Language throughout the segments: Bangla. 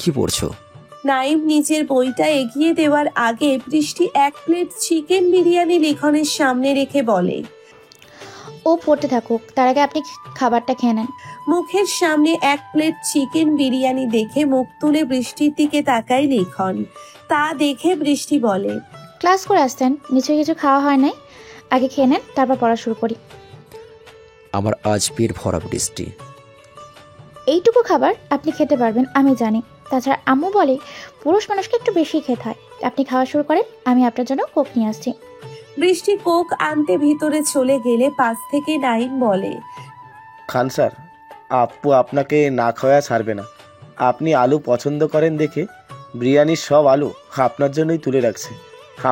কি পড়ছো? নাইম নিজের বইটা এগিয়ে দেওয়ার আগে বৃষ্টি 1 প্লেট চিকেন বিরিয়ানি লিখনের সামনে রেখে বলে, ও পড়তে থাকুক, তার আগে আপনি খাবারটা খেয়ে নেন। মুখের সামনে 1 প্লেট চিকেন বিরিয়ানি দেখে মুখ তুলে বৃষ্টির দিকে তাকায় লিখন। তা দেখে বৃষ্টি বলে, ক্লাস করে আসতেন, নিশ্চয়ই কিছু খাওয়া হয় নাই, আগে খেয়ে নেন, তারপর পড়া শুরু করি। আমার আজ পেট ভরা বৃষ্টি। এইটুকু খাবার আপনি খেতে পারবেন আমি জানি, তাছাড়া আম্মু বলে পুরুষ মানুষকে একটু বেশি খেতে হয়। আপনি খাওয়া শুরু করেন, আমি আপনার জন্য কোক নিয়ে আসছি। বৃষ্টি কোক আনতে ভিতরে চলে গেলে পাশ থেকে নাইম বলে, খান স্যার, আপু আপনাকে না খাওয়া ছাড়বে না। আপনি আলু পছন্দ করেন দেখে বিরিয়ানির সব আলু আপনার জন্যই তুলে রাখছে,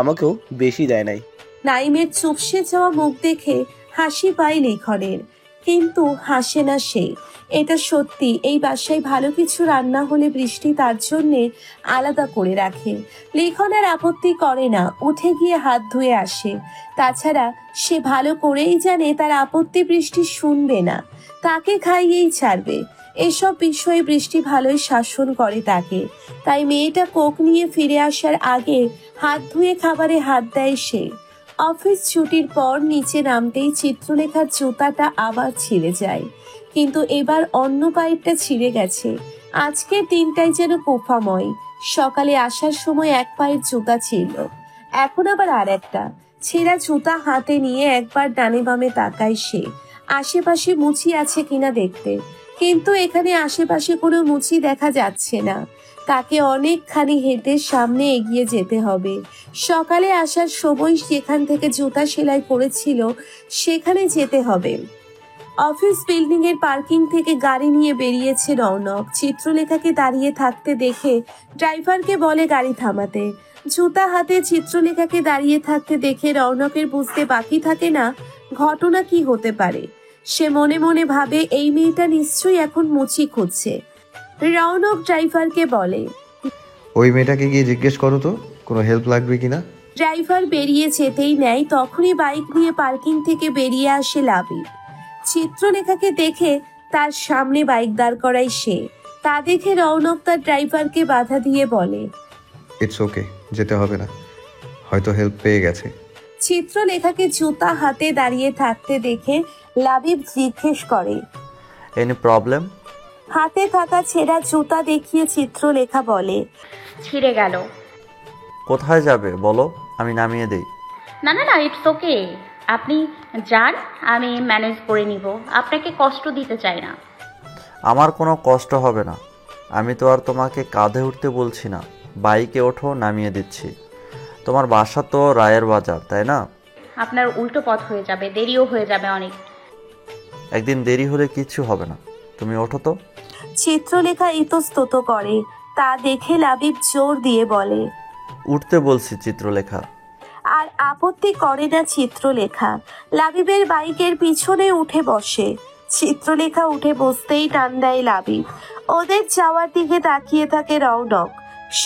আমাকেও বেশি দেয় নাই। নাইমের চুপসে যাওয়া মুখ দেখে হাসি পায় লিখনের, কিন্তু হাসে না সে। এটা সত্যি, এই বাসায় ভালো কিছু রান্না হলে বৃষ্টি তার জন্যে আলাদা করে রাখে। লিখন আর আপত্তি করে না, উঠে গিয়ে হাত ধুয়ে আসে। তাছাড়া সে ভালো করেই জানে তার আপত্তি বৃষ্টি শুনবে না, তাকে খাইয়েই ছাড়বে। এসব বিষয়ে বৃষ্টি ভালোই শাসন করে তাকে। তাই মেয়েটা কোক নিয়ে ফিরে আসার আগে হাত ধুয়ে খাবারে হাত দেয় সে। অফিস ছুটির পর নিচে নামতেই চিত্রলেখার জুতাটা আবার ছিঁড়ে যায়, কিন্তু এবার অন্য পায়েরটা ছিঁড়ে গেছে। আজকের দিনটাই যেন কোফাময়। সকালে আসার সময় 1 পায়ের জুতা ছিল, এখন আবার আর একটা। ছেঁড়া জুতা হাতে নিয়ে একবার ডানে বামে তাকায় সে, আশেপাশে মুচি আছে কিনা দেখতে, কিন্তু এখানে আশেপাশে কোনো মুচি দেখা যাচ্ছে না। তাকে অনেকখানি হেঁটে সামনে এগিয়ে যেতে হবে। সকালে আসার সময় যেখান থেকে জুতা সেলাই করেছিল সেখানে যেতে হবে। অফিস বিল্ডিং এর পার্কিং থেকে গাড়ি নিয়ে বেরিয়েছে রৌনক। চিত্রলেখাকে দাঁড়িয়ে থাকতে দেখে ড্রাইভারকে বলে গাড়ি থামাতে। জুতা হাতে চিত্রলেখাকে দাঁড়িয়ে থাকতে দেখে রৌনকের বুঝতে বাকি থাকে না ঘটনা কি হতে পারে। সে মনে মনে ভাবে এই মেয়েটা নিশ্চয়ই এখন মুচি খুঁজছে। রৌনক ড্রাইভারকে বলে, ওই মেয়েটাকে গিয়ে জিজ্ঞেস করো তো কোনো হেল্প লাগবে কিনা। ড্রাইভার বেরিয়ে যেতেই নেয়, তখনই বাইক নিয়ে পার্কিং থেকে বেরিয়ে আসে লাবিব। চিত্রলেখাকে দেখে তার সামনে বাইক দাঁড় করায় সে। তা দেখে রৌনক তার ড্রাইভারকে বাধা দিয়ে বলে, ইটস ওকে, যেতে হবে না, হয়তো হেল্প পেয়ে গেছে। চিত্রলেখাকে জুতা হাতে দাঁড়িয়ে থাকতে দেখে লাবিব জিজ্ঞেস করে, এনি প্রবলেম? হাতে থাকা ছেঁড়া জুতা দেখিয়ে চিত্রলেখা বলে, ছিঁড়ে গেল। কোথায় যাবে বলো, আমি নামিয়ে দেই। না না না, ইটস ওকে, আপনি যান, আমি ম্যানেজ করে নিব, আপনাকে কষ্ট দিতে চাই না। আমার কোনো কষ্ট হবে না, আমি তো আর তোমাকে কাঁধে উঠতে বলছি না, বাইকে ওঠো, নামিয়ে দিচ্ছি। তোমার বাসা তো রায়ের বাজার, তাই না? আপনার উল্টো পথ হয়ে যাবে, দেরিও হয়ে যাবে অনেক। একদিন দেরি হলে কিচ্ছু হবে না, তুমি ওঠো তো। চিত্রলেখা ইতস্তত করে। তা দেখে লাবিব জোর দিয়ে বলে, উঠতে বলছি চিত্রলেখা। আর আপত্তি করে না চিত্রলেখা। লাবিবের বাইকের পিছনে উঠে বসে। চিত্রলেখা উঠে বসতেই টান দেয় লাবিব। ওদের যাওয়ার দিকে তাকিয়ে থাকে রৌনক।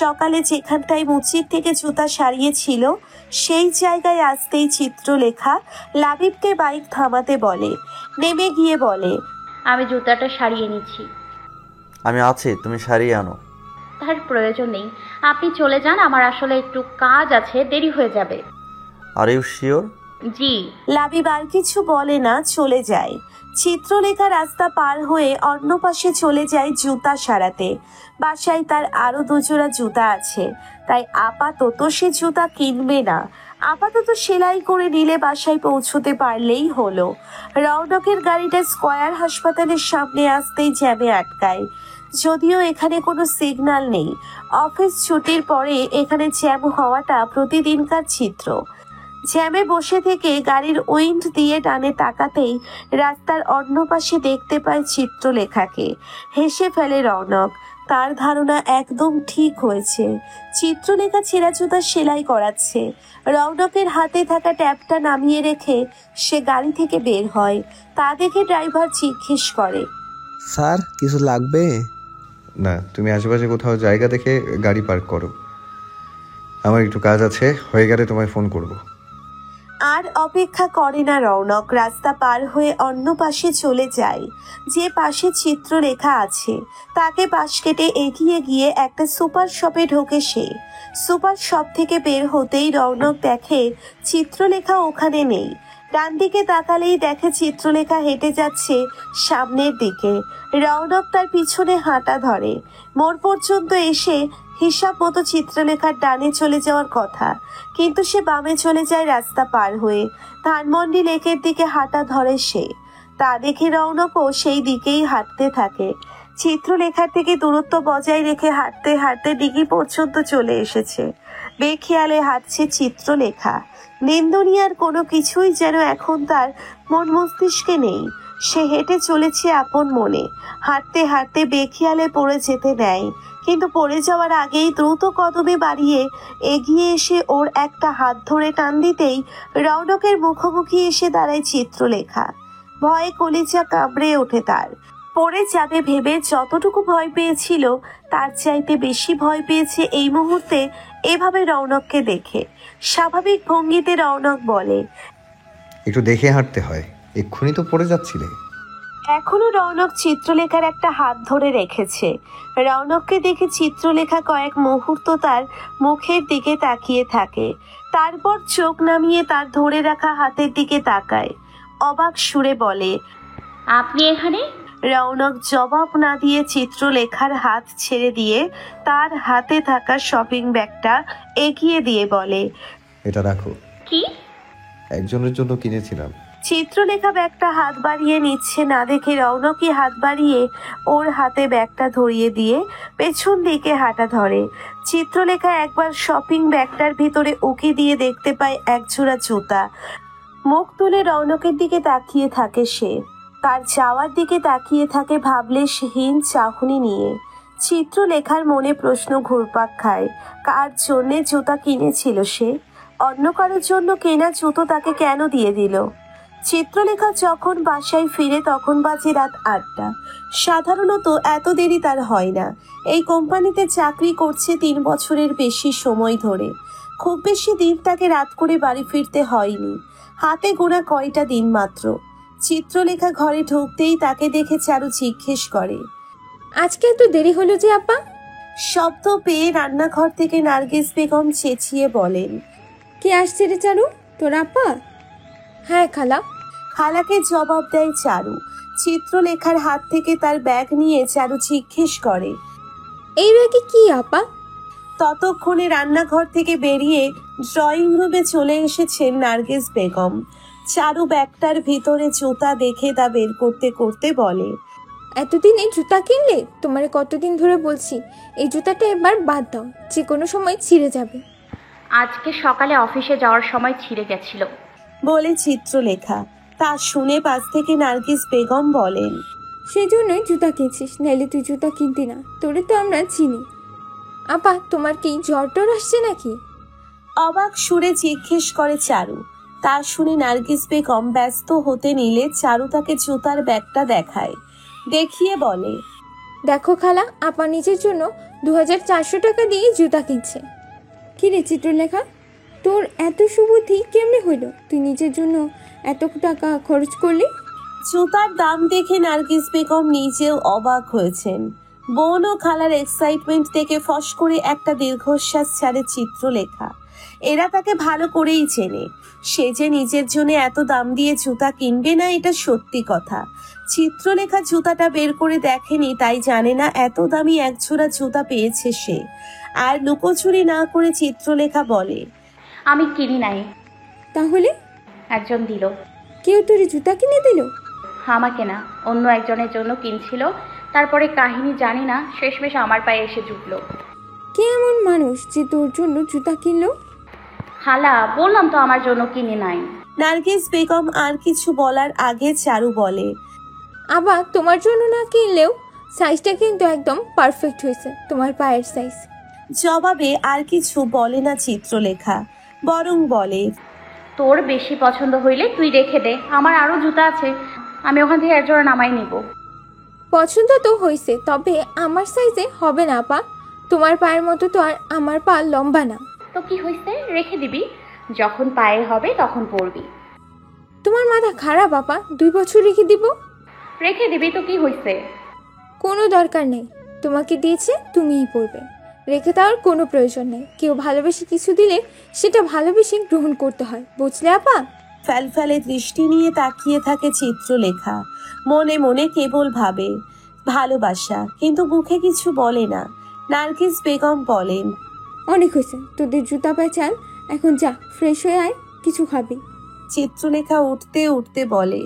সকালে যেখানটায় মুচির থেকে জুতা সারিয়েছিল সেই জায়গায় আসতেই চিত্রলেখা লাবিবকে বাইক থামাতে বলে। নেমে গিয়ে বলে, আমি জুতাটা সারিয়ে নিচ্ছি। আমি আছি, তুমি সারিয়ে আনো। তার প্রয়োজন নেই, আপনি চলে যান, আমার আসলে একটু কাজ আছে, দেরি হয়ে যাবে। Are you sure? জি। লাবিব আর কিছু বলে না, চলে যায়। চিত্রলেখা রাস্তা পার হয়ে অন্য পাশে চলে যায় জুতা সারাতে। বাসায় তার আরো 2 জোড়া জুতা আছে, তাই আপাতত সে জুতা কিনবে না। আপাতত সেলাই করে নিলে বাসায় পৌঁছতে পারলেই হলো। রৌনকের গাড়িটা স্কয়ার হাসপাতালের সামনে আসতেই জ্যামে আটকায়। যদিও এখানে কোনো সিগন্যাল নেই, অফিস ছুটির পরে এখানে জ্যাম হওয়াটা প্রতিদিনকার চিত্র। জ্যামে বসে থেকে গাড়ির উইন্ড দিয়ে ডানে তাকাতেই রাস্তার অন্য পাশে দেখতে পায় চিত্রলেখাকে। হেসে ফেলে রৌনক। তার ধারণা একদম ঠিক হয়েছে। চিত্রলেখা ছেঁড়া জুতা সেলাই করাচ্ছে। রৌনকের হাতে থাকা ট্যাপটা নামিয়ে রেখে সে গাড়ি থেকে বের হয়। তা দেখে ড্রাইভার জিজ্ঞেস করে, স্যার কিছু লাগবে? না, তুমি আশেপাশে কোথাও জায়গা দেখে গাড়ি পার্ক করো, আমার একটু কাজ আছে, হয়ে গেলে তোমায় ফোন করব। আর অপেক্ষা করে না রৌনক, রাস্তা পার হয়ে অন্য পাশে চলে যায়। যে পাশে চিত্রলেখা আছে তাকে পাশ কেটে এগিয়ে গিয়ে একটা সুপার শপে ঢোকে সে। সুপার শপ থেকে বের হতেই রৌনক দেখে চিত্রলেখা ওখানে নেই। ডান দিকে তাকালেই দেখে চিত্রলেখা হেঁটে যাচ্ছে সামনের দিকে। রৌনক তার পিছনে হাঁটা ধরে। মোড় পর্যন্ত এসে হিসাব মতো চিত্রলেখার ডানে চলে যাওয়ার কথা, কিন্তু সে বামে চলে যায় রাস্তা পার হয়ে। ধানমন্ডি লেকের দিকে হাঁটা ধরে সে। তা দেখে রৌনকও সেই দিকেই হাঁটতে থাকে। চিত্রলেখার থেকে দূরত্ব বজায় রেখে হাঁটতে হাঁটতে দিঘি পর্যন্ত চলে এসেছে। বেখেয়ালে হাঁটছে চিত্রলেখা। নিন্দনীয়ার কোনো কিছুই যেন এখন তার মন মস্তিষ্কে নেই। সে হেঁটে চলেছে আপন মনে। হাঁটতে হাঁটতে বেখেয়ালে পড়ে যেতে নেয়, কিন্তু পড়ে যাওয়ার আগেই দ্রুত কদমে বাড়িয়ে এগিয়ে এসে ওর একটা হাত ধরে টান দিতেই রৌনকের মুখোমুখি এসে দাঁড়ায় চিত্রলেখা। ভয়ে কলিজা কামড়ে ওঠে তার। পড়ে যাবে ভেবে যতটুকু ভয় পেয়েছিল তার চাইতে বেশি ভয় পেয়েছে এই মুহূর্তে এভাবে রৌনককে দেখে। স্বাভাবিক ভঙ্গিতে রৌনক বলে, একটু দেখে হাঁটতে হয়, এক্ষুনি তো পড়ে যাচ্ছিলে। এখনো রৌনক চিত্রলেখার একটা হাত ধরে রেখেছে। রৌনককে দেখে চিত্রলেখা কয়েক মুহূর্ত তার মুখের দিকে তাকিয়ে থাকে, তারপর চোখ নামিয়ে তার ধরে রাখা হাতের দিকে তাকায়। অবাক সুরে বলে, আপনি এখানে? রৌনক জবাব না দিয়ে চিত্রলেখার হাত ছেড়ে দিয়ে তার হাতে থাকা শপিং ব্যাগটা এগিয়ে দিয়ে বলে, এটা রাখো, কি? একজনের জন্য কিনেছিলাম। চিত্রলেখা ব্যাগটা হাত বাড়িয়ে নিচ্ছে না দেখে রৌনকই হাত বাড়িয়ে ওর হাতে ব্যাগটা ধরিয়ে দিয়ে পেছন দিকে হাঁটা ধরে। চিত্রলেখা একবার শপিং ব্যাগটার ভিতরে উকি দিয়ে দেখতে পায় একজোড়া জুতা। মুখ তুলে রৌনকের দিকে তাকিয়ে থাকে সে। তার যাওয়ার দিকে তাকিয়ে থাকে ভাবলেশহীন চাহনি নিয়ে। চিত্রলেখার মনে প্রশ্ন ঘুরপাক খায়, কার জন্যে জুতা কিনেছিল সে? অন্য কারোর জন্য কেনা জুতো তাকে কেন দিয়ে দিল? চিত্রলেখা যখন বাসায় ফিরে তখন বাজে রাত 8টা। সাধারণত এত দেরি তার হয় না। এই কোম্পানিতে চাকরি করছে 3 বছরের বেশি সময় ধরে। খুব বেশি দিন তাকে রাত করে বাড়ি ফিরতে হয়নি, হাতে গোনা কয়টা দিন মাত্র। চিত্রলেখা ঘরে ঢুকতেই তাকে দেখে চারু জিজ্ঞেস করে, আজকে এত দেরি হলো যে আপা? শব্দ পেয়ে রান্নাঘর থেকে নার্গিস বেগম চেঁচিয়ে বলেন, কে আসছে রে চারু, তোর আপা? হ্যাঁ খালা। খালাকে জবাব দেয় চারু। চিত্রলেখার হাত থেকে তার ব্যাগ নিয়ে চারু জিজ্ঞেস করে, এই ব্যাগে কি আপা? ততক্ষণে রান্নাঘর থেকে বেরিয়ে ড্রয়িং রুমে চলে এসেছেন নার্গিস বেগম। চারু ব্যাগটার ভিতরে জুতা দেখে তা বের করতে করতে বলে, এতদিন এই জুতা কিনলে? তোমারে কতদিন ধরে বলছি এই জুতাটা এবার বাদ দাও, যে কোনো সময় ছিঁড়ে যাবে। আজকে সকালে অফিসে যাওয়ার সময় ছিঁড়ে গেছিল বলে চিত্রলেখা। তা শুনে পাশ থেকে নার্গিস বেগম বলেন, সেই জন্যই জুতা কিনছিস, নাইলে তুই জুতা কিনতি না, তোরে তো আমরা চিনি। আপা তোমার কি জ্বর টর আসছে নাকি? অবাক সুরে জিজ্ঞেস করে চারু। তা শুনে নার্গিস বেগম ব্যস্ত হতে নিলে চারু তাকে জুতার ব্যাগটা দেখায়। দেখিয়ে বলে, দেখো খালা, আপা নিজের জন্য 2400 টাকা দিয়ে জুতা কিনছে। কি রে চিত্রলেখা, তোর এত সুবুদ্ধি কেমনে হইল? তুই নিজের জন্য এত টাকা খরচ করলি? জুতার দাম দেখে নার্গিস বেগম নিজেও অবাক হয়েছেন। বোন ও খালার এক্সাইটমেন্ট দেখে ফস করে একটা দীর্ঘশ্বাস ছাড়ে চিত্রলেখা। এরা তাকে ভালো করেই চেনে। সে যে নিজের জন্য এত দাম দিয়ে জুতা কিনবে না এটা সত্যি কথা। চিত্রলেখা জুতাটা বের করে দেখেনি, তাই জানে না এত দামি একজোড়া জুতা পেয়েছে সে। আর লুকোচুরি না করে চিত্রলেখা বলে, আমি কিনি নাই। তাহলে? একজন দিল। কেউ তোর জুতা কিনে দিল? আমাকে না, অন্য একজনের জন্য কিনছিল। তারপরে কাহিনী জানি না, শেষমেশ আমার পায়ে এসে জুটলো। কে এমন মানুষ যে তোর জন্য জুতা কিনলো? খালা, বললাম তো আমার জন্য কিনে নাই। নার্গিস বেগম আর কিছু বলার আগে চারু বলে, আবার তোমার জন্য না কিনলেও সাইজটা কিন্তু একদম পারফেক্ট হয়েছে, তোমার পায়ের সাইজ। জবাবে আর কিছু বলে না চিত্রলেখা, বরং বলে, তোর বেশি পছন্দ হইলে তুই রেখে দে, আমার আরো জুতা আছে, আমি ওখান থেকে একজোড়া নামাই নিব। পছন্দ তো হয়েছে, তবে আমার সাইজে হবে না আপা। তোমার পায়ের মতো তো আর আমার পা লম্বা না। তো কি হয়েছে, রেখে দিবি। যখন পায়ে হবে তখন পরবি। তোমার মাথা খারাপ আপা, 2 বছর রেখে দিব? রেখে দিবি তো কি হয়েছে? কোনো দরকার নেই, তোমাকে দিয়েছে তুমিই পড়বে, রেখে দেওয়ার কোনো প্রয়োজন নেই। কেউ ভালোবেসে কিছু দিলে সেটা ভালোবেসে গ্রহণ করতে হয়, বুঝলে আপা? ফ্যালফ্যালে দৃষ্টি নিয়ে তাকিয়ে থাকে চিত্রলেখা। মনে মনে কেবল ভাবে ভালোবাসা, কিন্তু মুখে কিছু বলে না। নার্গিস বেগম বলেন, অনেক হয়েছে, তোদের জুতা পায়ে চাল, এখন যা ফ্রেশ হয়ে আয়, কিছু খাবি। চিত্রলেখা উঠতে উঠতে বলে,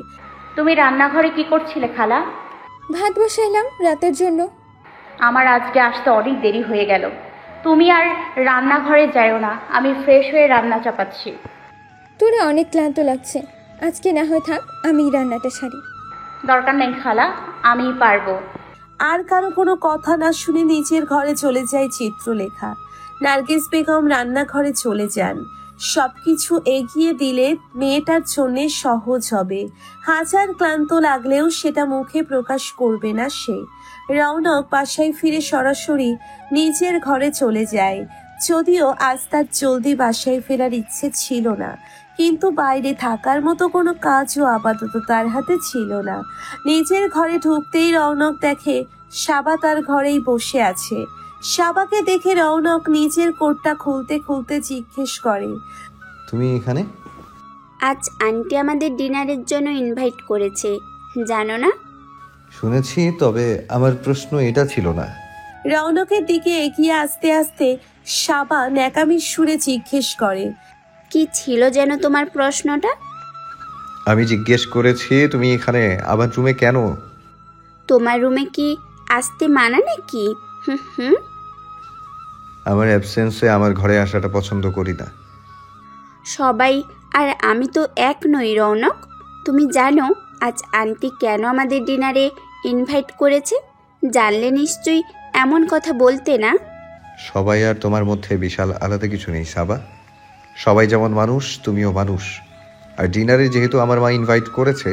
তুমি রান্নাঘরে কি করছিলে খালা? ভাত বসাইলাম রাতের জন্য। আমার আজকে আসতে অনেক দেরি হয়ে গেল। তুমি আর রান্নাঘরে যাও না, আমি ফ্রেশ হয়ে রান্না চাপাচ্ছি। তোরে অনেক ক্লান্ত লাগছে, আজকে না হয় থাক, আমি রান্নাটা সারি। দরকার নেই খালা, আমি পারবো। আর কারো কোনো কথা না শুনে নিজের ঘরে চলে যায় চিত্রলেখা। নার্গিস বেগম রান্নাঘরে চলে যান। সবকিছু এগিয়ে দিলে মেয়েটার জন্য সহজ হবে। হাজার ক্লান্ত লাগলেও সেটা মুখে প্রকাশ করবে না সে। রৌনক বাসায় ফিরে সরাসরি নিজের ঘরে চলে যায়। যদিও আজ তার জলদি বাসায় ফেরার ইচ্ছে ছিল না, কিন্তু বাইরে থাকার মতো কোনো কাজও আপাতত তার হাতে ছিল না। নিজের ঘরে ঢুকতেই রৌনক দেখে সাবা তার ঘরেই বসে আছে। সাবাকে দেখে রৌনক নিজের কোটটা খুলতে খুলতে জিজ্ঞেস করে, তুমি এখানে? আজ আন্টি আমাদের ডিনারের জন্য ইনভাইট করেছে, জানো না? শুনেছি, তবে আমার প্রশ্ন এটা ছিল না। রৌনকের দিকে এগিয়ে আসতে আসতে সাবা ন্যাকামির সুরে জিজ্ঞেস করে, কি ছিল যেন তোমার প্রশ্নটা? আমি জিজ্ঞেস করেছি তুমি এখানে আমার রুমে কেন? তোমার রুমে কি আসতে মানা নাকি? হুম। আমার অ্যাবসেন্সে আমার ঘরে আসাটা পছন্দ করি না। সবাই আর আমি তো এক নই রৌনক। তুমি জানো আজ আন্টি কেন আমাদের ডিনারে ইনভাইট করেছে? জানলে নিশ্চয়ই এমন কথা বলতে না। সবাই আর তোমার মধ্যে বিশাল আলাদা কিছু নেই সাবা। সবাই যেমন মানুষ, তুমিও মানুষ। আর ডিনারে যেহেতু আমার মা ইনভাইট করেছে,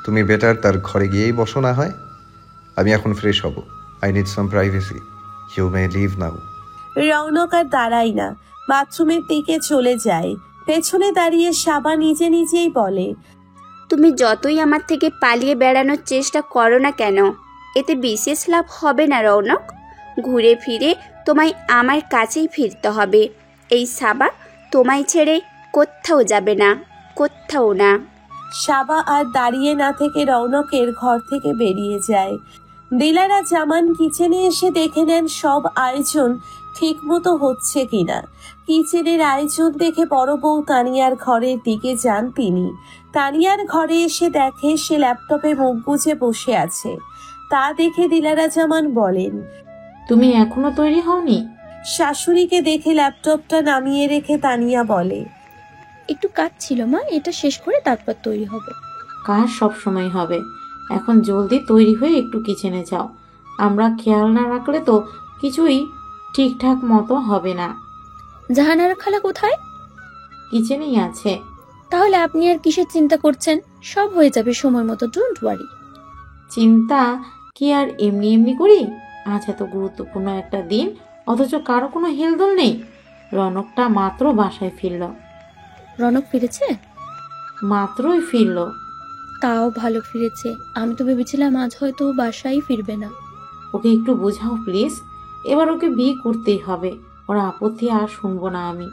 তুমি বেটার তার ঘরে গিয়েই বসো না হয়। আমি এখন ফ্রেশ হব। I need some privacy. You may leave now. Rounak আর দাঁড়ায় না, বাথরুমের দিকে চলে যায়। পেছনে দাঁড়িয়ে সাবা নিজে নিজেই বলে, তুমি যতই আমার থেকে পালিয়ে বেড়ানোর চেষ্টা করো না কেন, এতে বিশেষ লাভ হবে না রৌনক। ঘুরে ফিরে তোমায় আমার কাছেই ফিরতে হবে। এই সাবা তোমায় ছেড়ে কোথাও যাবে না, কোথাও না। সাবা আর দাঁড়িয়ে না থেকে রৌনকের ঘর থেকে বেরিয়ে যায়। দিলারা জামান কিচেনে এসে দেখে নেন সব আয়োজন ঠিক মতো হচ্ছে কিনা। কিচেনের আয়োজন দেখে বড় বউ তানিয়ার ঘরের দিকে যান তিনি। তানিয়ার ঘরে এসে দেখে সে ল্যাপটপে মুখ গুজে বসে আছে। তা দেখে দিলারা জামান বলেন, তুমি এখনো তৈরি হওনি? শাশুড়িকে দেখে ল্যাপটপটা নামিয়ে রেখে তানিয়া বলে, একটু কাজ ছিল মা, এটা শেষ করে তারপর তৈরি হব। কাজ সব সময় হবে, এখন জলদি তৈরি হয়ে একটু কিচেনে যাও। আমরা খেয়াল না রাখলে তো কিছুই ঠিকঠাক মতো হবে না। জাহানার খালা কোথায়? কিচেনেই আছে। তাহলে আপনি আর কিসের চিন্তা করছেন? সব হয়ে যাবে সময় মতো, ডোন্ট ওয়ারি। চিন্তা কি আর এমনি এমনি করি? আজ এত গুরুত্বপূর্ণ একটা দিন, অথচ কারো কোনো হেলদোল নেই। রনকটা মাত্র বাসায় ফিরল। রনক ফিরেছে? মাত্রই ফিরল। তাও ভালো ফিরেছে, আমি তো ভেবেছিলাম আজ হয়তো বাসায় ফিরবে না। ওকে একটু বোঝাও প্লিজ, এবার ওকে বিয়ে করতেই হবে। ওর আপত্তি আর শুনবো না আমি।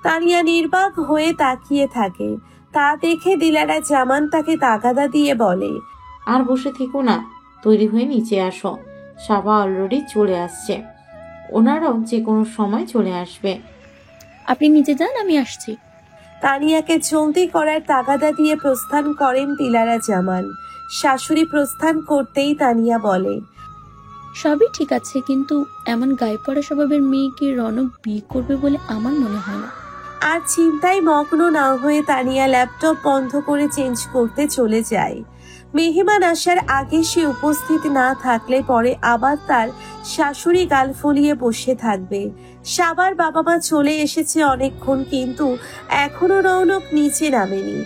তানিয়া নির্বাক হয়ে তাকিয়ে থাকে। তা দেখে দিলারা জামান তাকে তাগাদা দিয়ে বলে, আর বসে থেকো না, তৈরি হয়ে নিচে আসো। সাবা অলরেডি চলে আসছে, ওনারাও যে কোনো সময় চলে আসবে। আপনি নিচে যান, আমি আসছি। তানিয়াকে জলদি করার তাগাদা দিয়ে প্রস্থান করেন দিলারা জামান। শাশুড়ি প্রস্থান করতেই তানিয়া বলে, সবই ঠিক আছে, কিন্তু এমন গায়ে পড়া স্বভাবের মেয়েকে রনক বিয়ে করবে বলে আমার মনে হয় না। আর চিন্তায় মগ্ন না হয়ে তানিয়া ল্যাপটপ বন্ধ করে চেঞ্জ করতে চলে যায়। মেহমান আসার আগে সে উপস্থিত না থাকলে পরে আবার তার শাশুড়ি গাল ফুলিয়ে বসে থাকবে। সাবার বাবা মা চলে এসেছে অনেকক্ষণ, কিন্তু এখনো রৌনক নিচে নামেনি।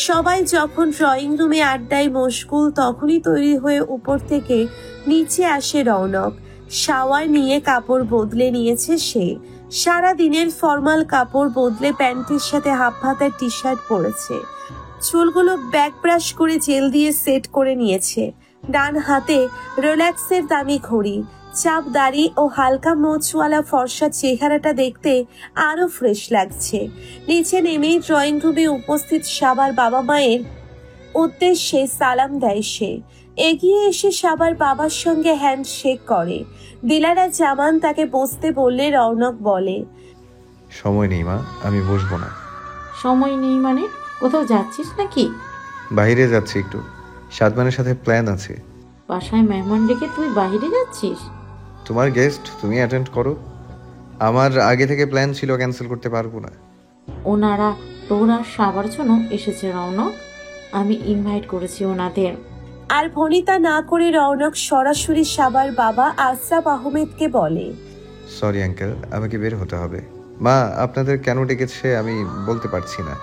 সবাই যখন ড্রয়িং রুমে আড্ডায় মশগুল, তখনই তৈরি হয়ে উপর থেকে নিচে আসে রৌনক। শাওয়ার নিয়ে কাপড় বদলে নিয়েছে সে। সারা দিনের ফর্মাল কাপড় বদলে প্যান্টের সাথে হাফ হাতার টি শার্ট পরেছে। চুলগুলো ব্যাক ব্রাশ করে জেল দিয়ে সেট করে নিয়েছে। ডান হাতে রোলেক্সের দামি ঘড়ি। চাপ দাড়ি ও হালকা মোচওয়ালা ফর্সা চেহারাটা দেখতে আরো ফ্রেশ লাগছে। নিচে নেমেই ড্রয়িং রুমে উপস্থিত সাবার বাবা মায়ের উদ্দেশ্যে সালাম দেয় সে। এগিয়ে এসে সাবার বাবার সঙ্গে হ্যান্ডশেক করে। দিলারা জামান তাকে বসতে বললে রৌনক বলে, সময় নেই মা, আমি বসবো না। সময় নেই মানে? কোথাও যাচ্ছিস নাকি? বাইরে যাচ্ছি একটু, সাদমানের সাথে প্ল্যান আছে। বাসায় মেহমান ডেকে তুই বাইরে যাচ্ছিস? তোমার গেস্ট, তুমি অ্যাটেন্ড করো। আমার আগে থেকে প্ল্যান ছিল, ক্যান্সেল করতে পারবো না। ওনারা তোরা সবার জন্য এসেছে রৌনক, আমি ইনভাইট করেছি ওনাদের। আর ভনিতা না করে রৌনক সরাসরি সাবার বাবা আশরাফ আহমেদকে বলে, সরি আঙ্কেল, আমাকে বের হতে হবে। মা, আপনাদের কেন ডেকেছে আমি বলতে পারছি না।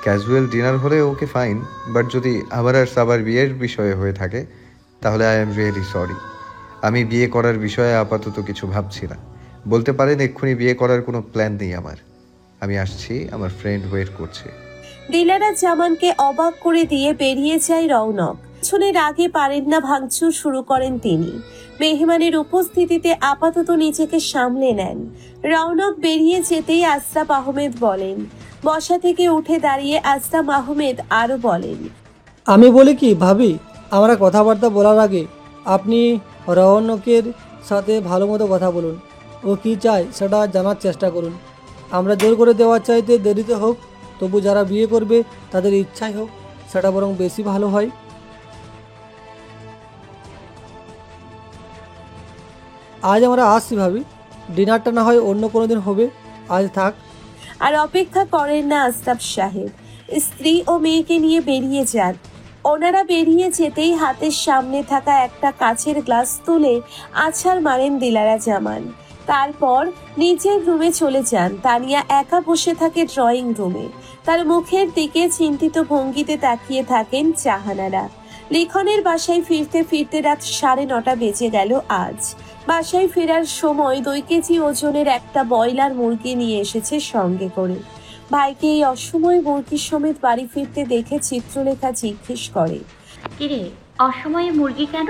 ক্যাজুয়াল ডিনার হলে ওকে ফাইন, বাট যদি আমার আর সাবার বিয়ের বিষয়ে হয়ে থাকে তাহলে আই এম রিয়েলি সরি। আমি বিয়ে করার বিষয়ে আপাতত কিছু ভাবছি না। বলতে পারেন এক্ষুনি বিয়ে করার কোনো প্ল্যান নেই আমার। আমি আসছি, আমার ফ্রেন্ড ওয়েট করছে। দিলারা জামানকে অবাক করে দিয়ে বেরিয়ে যায় রৌনক। পিছনের আগে পারেন না ভাঙচুর শুরু করেন তিনি। মেহমানের উপস্থিতিতে আপাতত নিজেকে সামলে নেন। রৌনক বেরিয়ে যেতেই আশরাফ আহমেদ বলেন। বসা থেকে উঠে দাঁড়িয়ে আশরাফ আহমেদ আরো বলেন, আমি বলি কি ভাবি, আমরা কথাবার্তা বলার আগে আপনি রৌনকের সাথে ভালো মতো কথা বলুন। ও কি চায় সেটা জানার চেষ্টা করুন। আমরা জোর করে দেওয়ার চাইতে দেরিতে হোক, তবু যারা বিয়ে করবে তাদের ইচ্ছাই হোক, সেটা বরং বেশি ভালো হয়। আজ আমরা আসছি ভাবি, ডিনারটা না হয় অন্য কোনো দিন হবে, আজ থাক। আর অপেক্ষা করেন না আশরাফ সাহেব, স্ত্রী ও মেয়েকে নিয়ে বেরিয়ে যান। ওনারা বেরিয়ে যেতেই হাতের সামনে থাকা একটা কাচের গ্লাস তুলে আছাড় মারেন দিলারা জামান। তারপর নিজের রুমে চলে যান। তানিয়া একা বসে থাকে ড্রয়িং রুমে। তার মুখের দিকে চিন্তিত ভঙ্গিতে তাকিয়ে থাকেন জাহানারা। লিখনের বাসায় ফিরতে ফিরতে রাত 9:30 বেজে গেল আজ। বাসায় ফেরার সময় 2 কেজি ওজনের একটা ব্রয়লার মুরগি নিয়ে এসেছে সঙ্গে করে। ভাইকে এই অসময়ে মুরগির সমেত বাড়ি ফিরতে দেখে চিত্রলেখা জিজ্ঞেস করে, কিরে, অসময়ে মুরগি কেন?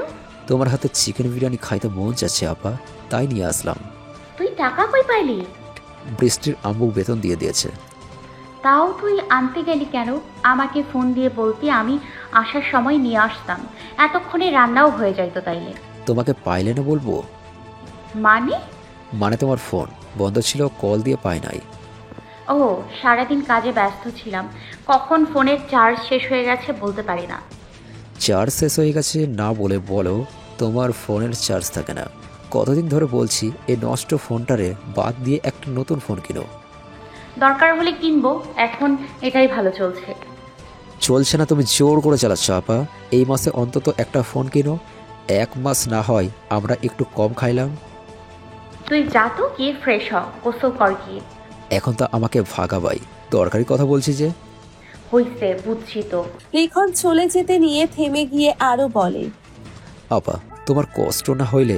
তোমার হাতে চিকেন বিরিয়ানি খাইতে মন যাচ্ছে আপা, তাই নিয়ে আসলাম। তুই টাকা কই পাইলি? বৃষ্টির আম্মু বেতন দিয়ে দিয়েছে। তাও তুই আনতে গেলি কেন? আমাকে ফোন দিয়ে বলতি, আমি আসার সময় নিয়ে আসতাম। এতক্ষণে রান্নাও হয়ে যাইতো তাইলে। তোমাকে পাইলে না বলবো? মানে তোমার ফোন বন্ধ ছিল, কল দিয়ে পাই নাই। ও, সারাদিন কাজে ব্যস্ত ছিলাম, কখন ফোনের চার্জ শেষ হয়ে গেছে বলতে পারি না। চার্জ শেষ হয়ে গেছে না বলে বলো তোমার ফোনের চার্জ থাকে না। কতদিন ধরে বলছি এই নষ্ট ফোনটারে বাদ দিয়ে একটা নতুন ফোন কিনো। দরকার হলে কিনবো, এখন এটাই ভালো চলছে। চলছে না, তুমি জোর করে চালাচ্ছ আপা। এই মাসে অন্তত একটা ফোন কিনো। 1 মাস না হয় আমরা একটু কম খাইলাম। তুই যা তো, গিয়ে ফ্রেশ হ, গোসল কর গিয়ে। এখন তো আমাকে ভাগাবাই, দরকারি কথা বলছি যে। হইছে, বুঝছি তো। লিখন চলে যেতে নিয়ে থেমে গিয়ে আরো বলে, আপা তোমার কষ্ট না হইলে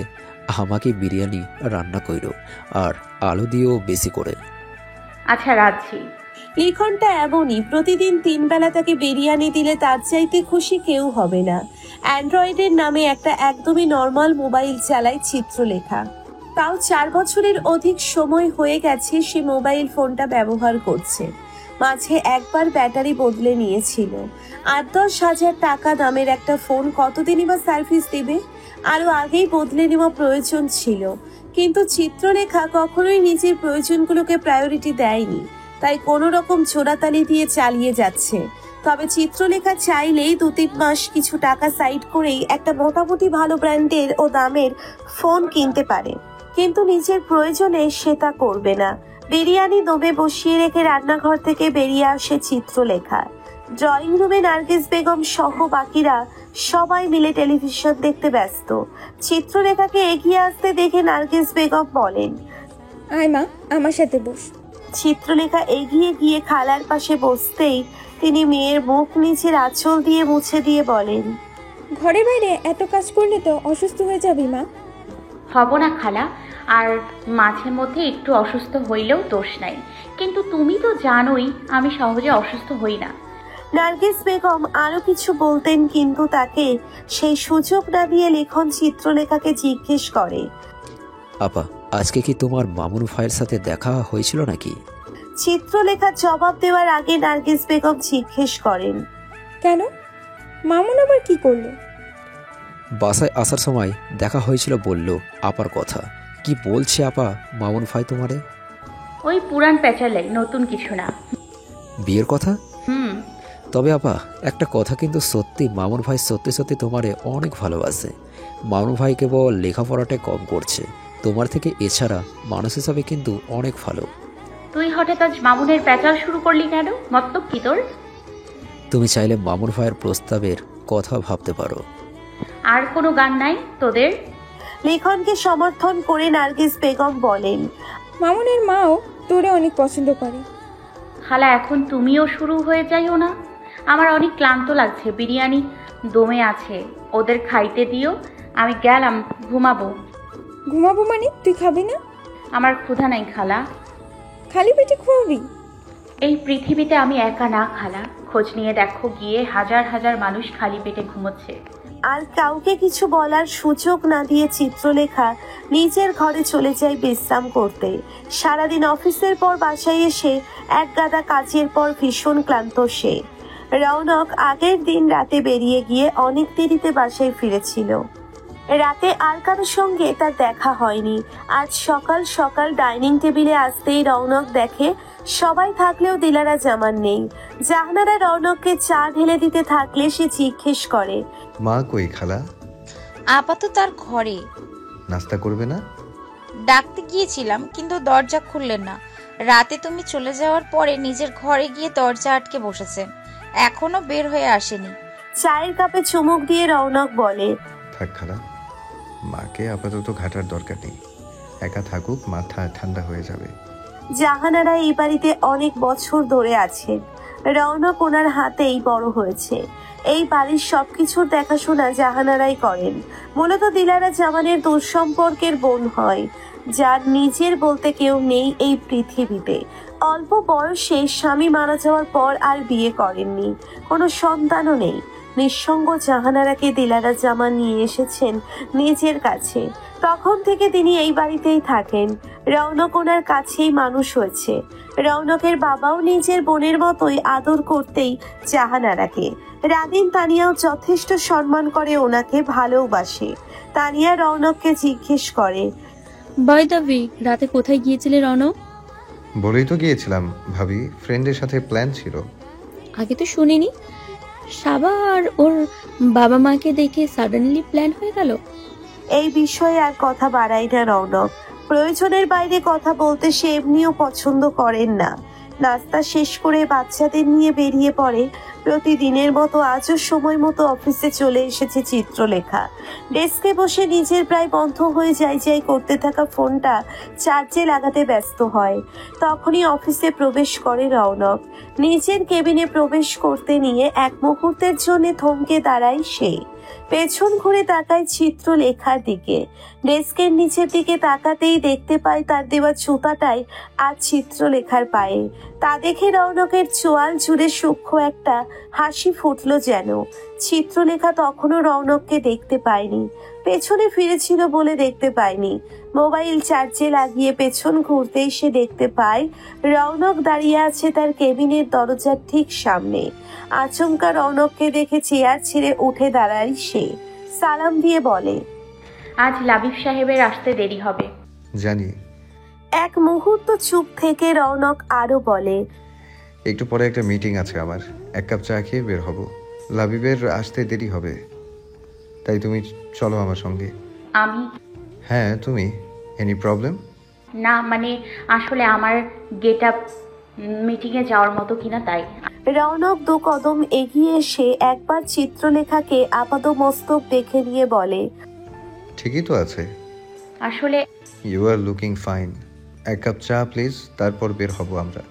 আমাকে বিরিয়ানি রান্না কইরো, আর আলু দিয়েও বেশি করে। আচ্ছা, রাখছি। লিখনটা এমনই, প্রতিদিন 3 বেলা তাকে বিরিয়ানি দিলে তার চাইতে খুশি কেউ হবে না। অ্যান্ড্রয়েডের নামে একটা একদমই নর্মাল মোবাইল চালায় চিত্রলেখা। তাও 4 বছরের অধিক সময় হয়ে গেছে সে মোবাইল ফোনটা ব্যবহার করছে। মাঝে একবার ব্যাটারি বদলে নিয়েছিল। 8-10 হাজার টাকা দামের একটা ফোন কতদিনই বা সার্ভিস দেবে? আরো আগেই বদলে নেওয়া প্রয়োজন ছিল, কিন্তু চিত্রলেখা কখনোই নিজের প্রয়োজনগুলোকে প্রায়োরিটি দেয়নি, তাই কোনো রকম ছোড়াতালি দিয়ে চালিয়ে যাচ্ছে। তবে চিত্রলেখা চাইলেই 2-3 মাস কিছু টাকা সাইড করেই একটা মোটামুটি ভালো ব্র্যান্ডের ও দামের ফোন কিনতে পারে, কিন্তু নিজের প্রয়োজনে সে তা করবে না। বিরিয়ানি দমে বসিয়ে রেখে রান্নাঘর থেকে বেরিয়ে আসে চিত্রলেখা। ড্রয়িং রুমে নার্গিস বেগম সহ বাকিরা সবাই মিলে টেলিভিশন দেখতে ব্যস্ত। চিত্রলেখাকে এগিয়ে আসতে দেখে নার্গিস বেগম বলেন, আয় মা, আমার সাথে বস। চিত্রলেখা এগিয়ে গিয়ে খালার পাশে বসতেই তিনি মেয়ের মুখ নিচের আঁচল দিয়ে মুছে দিয়ে বলেন, ঘরে বাইরে এত কাজ করলে তো অসুস্থ হয়ে যাবি মা। হব না খালা, আর মাঝে মধ্যে একটু অসুস্থ হইলেও দোষ নাই, কিন্তু তুমি তো জানোই আমি সহজে অসুস্থ হই না। নার্গিস বেগম আরো কিছু বলতেন, কিন্তু তাকে সেই সুযোগ না দিয়ে লিখন চিত্রলেখাকে জিজ্ঞেস করে, আপা, আজকে কি তোমার মামুন ভাইয়ের সাথে দেখা হয়েছিল নাকি? চিত্রলেখা জবাব দেওয়ার আগে নার্গিস বেগম জিজ্ঞেস করেন, কেন? মামুন আবার কি করলো? বাসায় আসার সময় দেখা হয়েছিল বলল আপার কথা। কি বলছে আপা মামুন ভাই তোমারে? ওই পুরান প্যাচালে, নতুন কিছু না। বিয়ের কথা? হুম। তবে আপা একটা কথা কিন্তু সত্যি, মামুন ভাই সত্যি সত্যি তোমারে অনেক ভালোবাসে। মামুন ভাই কেবল লেখাপড়াটা কম করছে, তোমার থেকে এছাড়া মানুষ হিসাবে কিন্তু অনেক ভালো। তুই হঠাৎ আজ মামুনের প্যাচাল শুরু করলি কেন? মতলব কি তোর? তুমি চাইলে মামুন ভাইয়ের প্রস্তাবের কথা ভাবতে পারো। আর কোনো গান নাই তোদের? লিখনকে সমর্থন করে নার্গিস বেগম বলেন, মামুনের মাও তোরে অনেক পছন্দ করে। খালা, এখন তুমিও শুরু হয়ে যাইও না। আমার অনেক ক্লান্ত লাগছে, বিরিয়ানি দমে আছে, ওদের খাইতে দিও, আমি গেলাম, ঘুমাবো। ঘুমাবো মানে? তুই খাবি না? আমার ক্ষুধা নাই খালা। খালি পেটে ঘুমাবি? এই পৃথিবীতে আমি একা না খালা, খোঁজ নিয়ে দেখো গিয়ে, হাজার হাজার মানুষ খালি পেটে ঘুমোচ্ছে। আর কাউকে কিছু বলার সুযোগ না দিয়ে চিত্রলেখা নিজের ঘরে চলে যায় বিশ্রাম করতে। সারাদিন অফিসের পর বাসায় এসে এক গাদা কাজের পর ভীষণ ক্লান্ত সে। রৌনক আগের দিন রাতে বেরিয়ে গিয়ে অনেক দেরিতে বাসায় ফিরেছিল। রাতে আর কারোর সঙ্গে তার দেখা হয়নি। আজ সকাল সকাল ডাইনিং টেবিলে আসতেই রৌনক দেখে সবাই থাকলেও দিলারা জামান নেই। জাহানারা রৌনককে চা ঢেলে দিতে থাকলে সে জিজ্ঞেস করে, মা কই খালা? আপাতত তার ঘরে। নাস্তা করবে না? ডাকতে গিয়েছিলাম কিন্তু দরজা খুললেন না। রাতে তুমি চলে যাওয়ার পরে নিজের ঘরে গিয়ে দরজা আটকে বসেছেন, এখনো বের হয়ে আসেনি। চায়ের কাপে চুমুক দিয়ে রৌনক বলে, থাক খালা, মাকে আপাতত ঘাটার দরকার নেই, একা থাকুক, মাথা ঠান্ডা হয়ে যাবে। জাহানারা এই বাড়িতে অনেক বছর ধরে আছেন। রৌনক ওনার হাতেই বড় হয়েছে। এই বাড়ির সবকিছুর দেখাশোনা জাহানারাই করেন। মূলত দিলারা জামানের দুঃসম্পর্কের বোন হয়, যার নিজের বলতে কেউ নেই এই পৃথিবীতে। অল্প বয়সে স্বামী মারা যাওয়ার পর আর বিয়ে করেননি, কোনো সন্তানও নেই। নিঃসঙ্গ জাহানারাকে দিলারা জামান নিয়ে এসেছেন নিজের কাছে। তখন থেকে তিনি এই বাড়িতেই থাকেন। রৌনক ওনার কাছেই মানুষ হয়েছে। রৌনকের বাবাও নিজের বোনের মতোই আদর করতেই জাহানারাকে। রাদিন তানিয়াও যথেষ্ট সম্মান করে ওনাকে, ভালোবাসে। তানিয়া রৌনককে জিজ্ঞেস করে, বাই দ্য ওয়ে, রাতে কোথায় গিয়েছিলে রৌনক? বলেই তো গিয়েছিলাম ভাবি, ফ্রেন্ডের সাথে প্ল্যান ছিল। আগে তো শুনিনি। সাবা আর ওর বাবা মাকে দেখে সাডেনলি প্ল্যান হয়ে গেল। এই বিষয়ে আর কথা বাড়াই না রৌনক। প্রয়োজনের বাইরে কথা বলতে সে এমনিও পছন্দ করেন না। নাস্তা শেষ করে বাচ্চাদের নিয়ে বেরিয়ে পড়ে। প্রতিদিনের মতো আজও সময় মতো অফিসে চলে এসেছে চিত্রলেখা। ডেস্কে বসে নিজের প্রায় বন্ধ হয়ে যাই করতে থাকা ফোনটা চার্জে লাগাতে ব্যস্ত হয়। তখনই অফিসে প্রবেশ করে রৌনক। নিজের কেবিনে প্রবেশ করতে নিয়ে এক মুহূর্তের জন্য থমকে দাঁড়ায় সে। পেছন ঘুরে তাকায় চিত্রলেখার দিকে। ডেস্কের নিচের দিকে তাকাতেই দেখতে পায় তার দেওয়া জুতাটাই আজ চিত্রলেখার পায়ে। তা দেখে রৌনকের চোয়াল জুড়ে সূক্ষ্ম একটা হাসি ফুটল যেন। চিত্রলেখা তখনও রৌনককে দেখতে পায়নি, পেছনে ফিরেছিল বলে দেখতে পায়নি। মোবাইল চার্জে লাগিয়ে পেছন ঘুরতেই সে দেখতে পায় রৌনক দাঁড়িয়ে আছে তার কেবিনের দরজার ঠিক সামনে। আচমকা রৌনককে দেখে চেয়ার ছেড়ে উঠে দাঁড়ায় সে। সালাম দিয়ে বলে, আজ লাবিব সাহেবের আসতে দেরি হবে। জানি। এক মুহূর্ত চুপ থেকে রৌনক আরো বলে, একটু পরে একটা মিটিং আছে আমার, এক কাপ চা খেয়ে বের হব। লাবিবের আসতে দেরি হবে, তাই তুমি চলো আমার সঙ্গে। আমি? হ্যাঁ তুমি। Any problem? না, মানে আসলে আমার গেট আপ মিটিংয়ে যাওয়ার মতো কিনা তাই। রৌনক দু কদম এগিয়ে এসে একবার চিত্রলেখাকে আপাতমস্তক দেখে নিয়ে বলে, ঠিকই তো আছে। আসলে ইউ আর লুকিং ফাইন। এক কাপ চা প্লিজ, তারপর বের হব আমরা।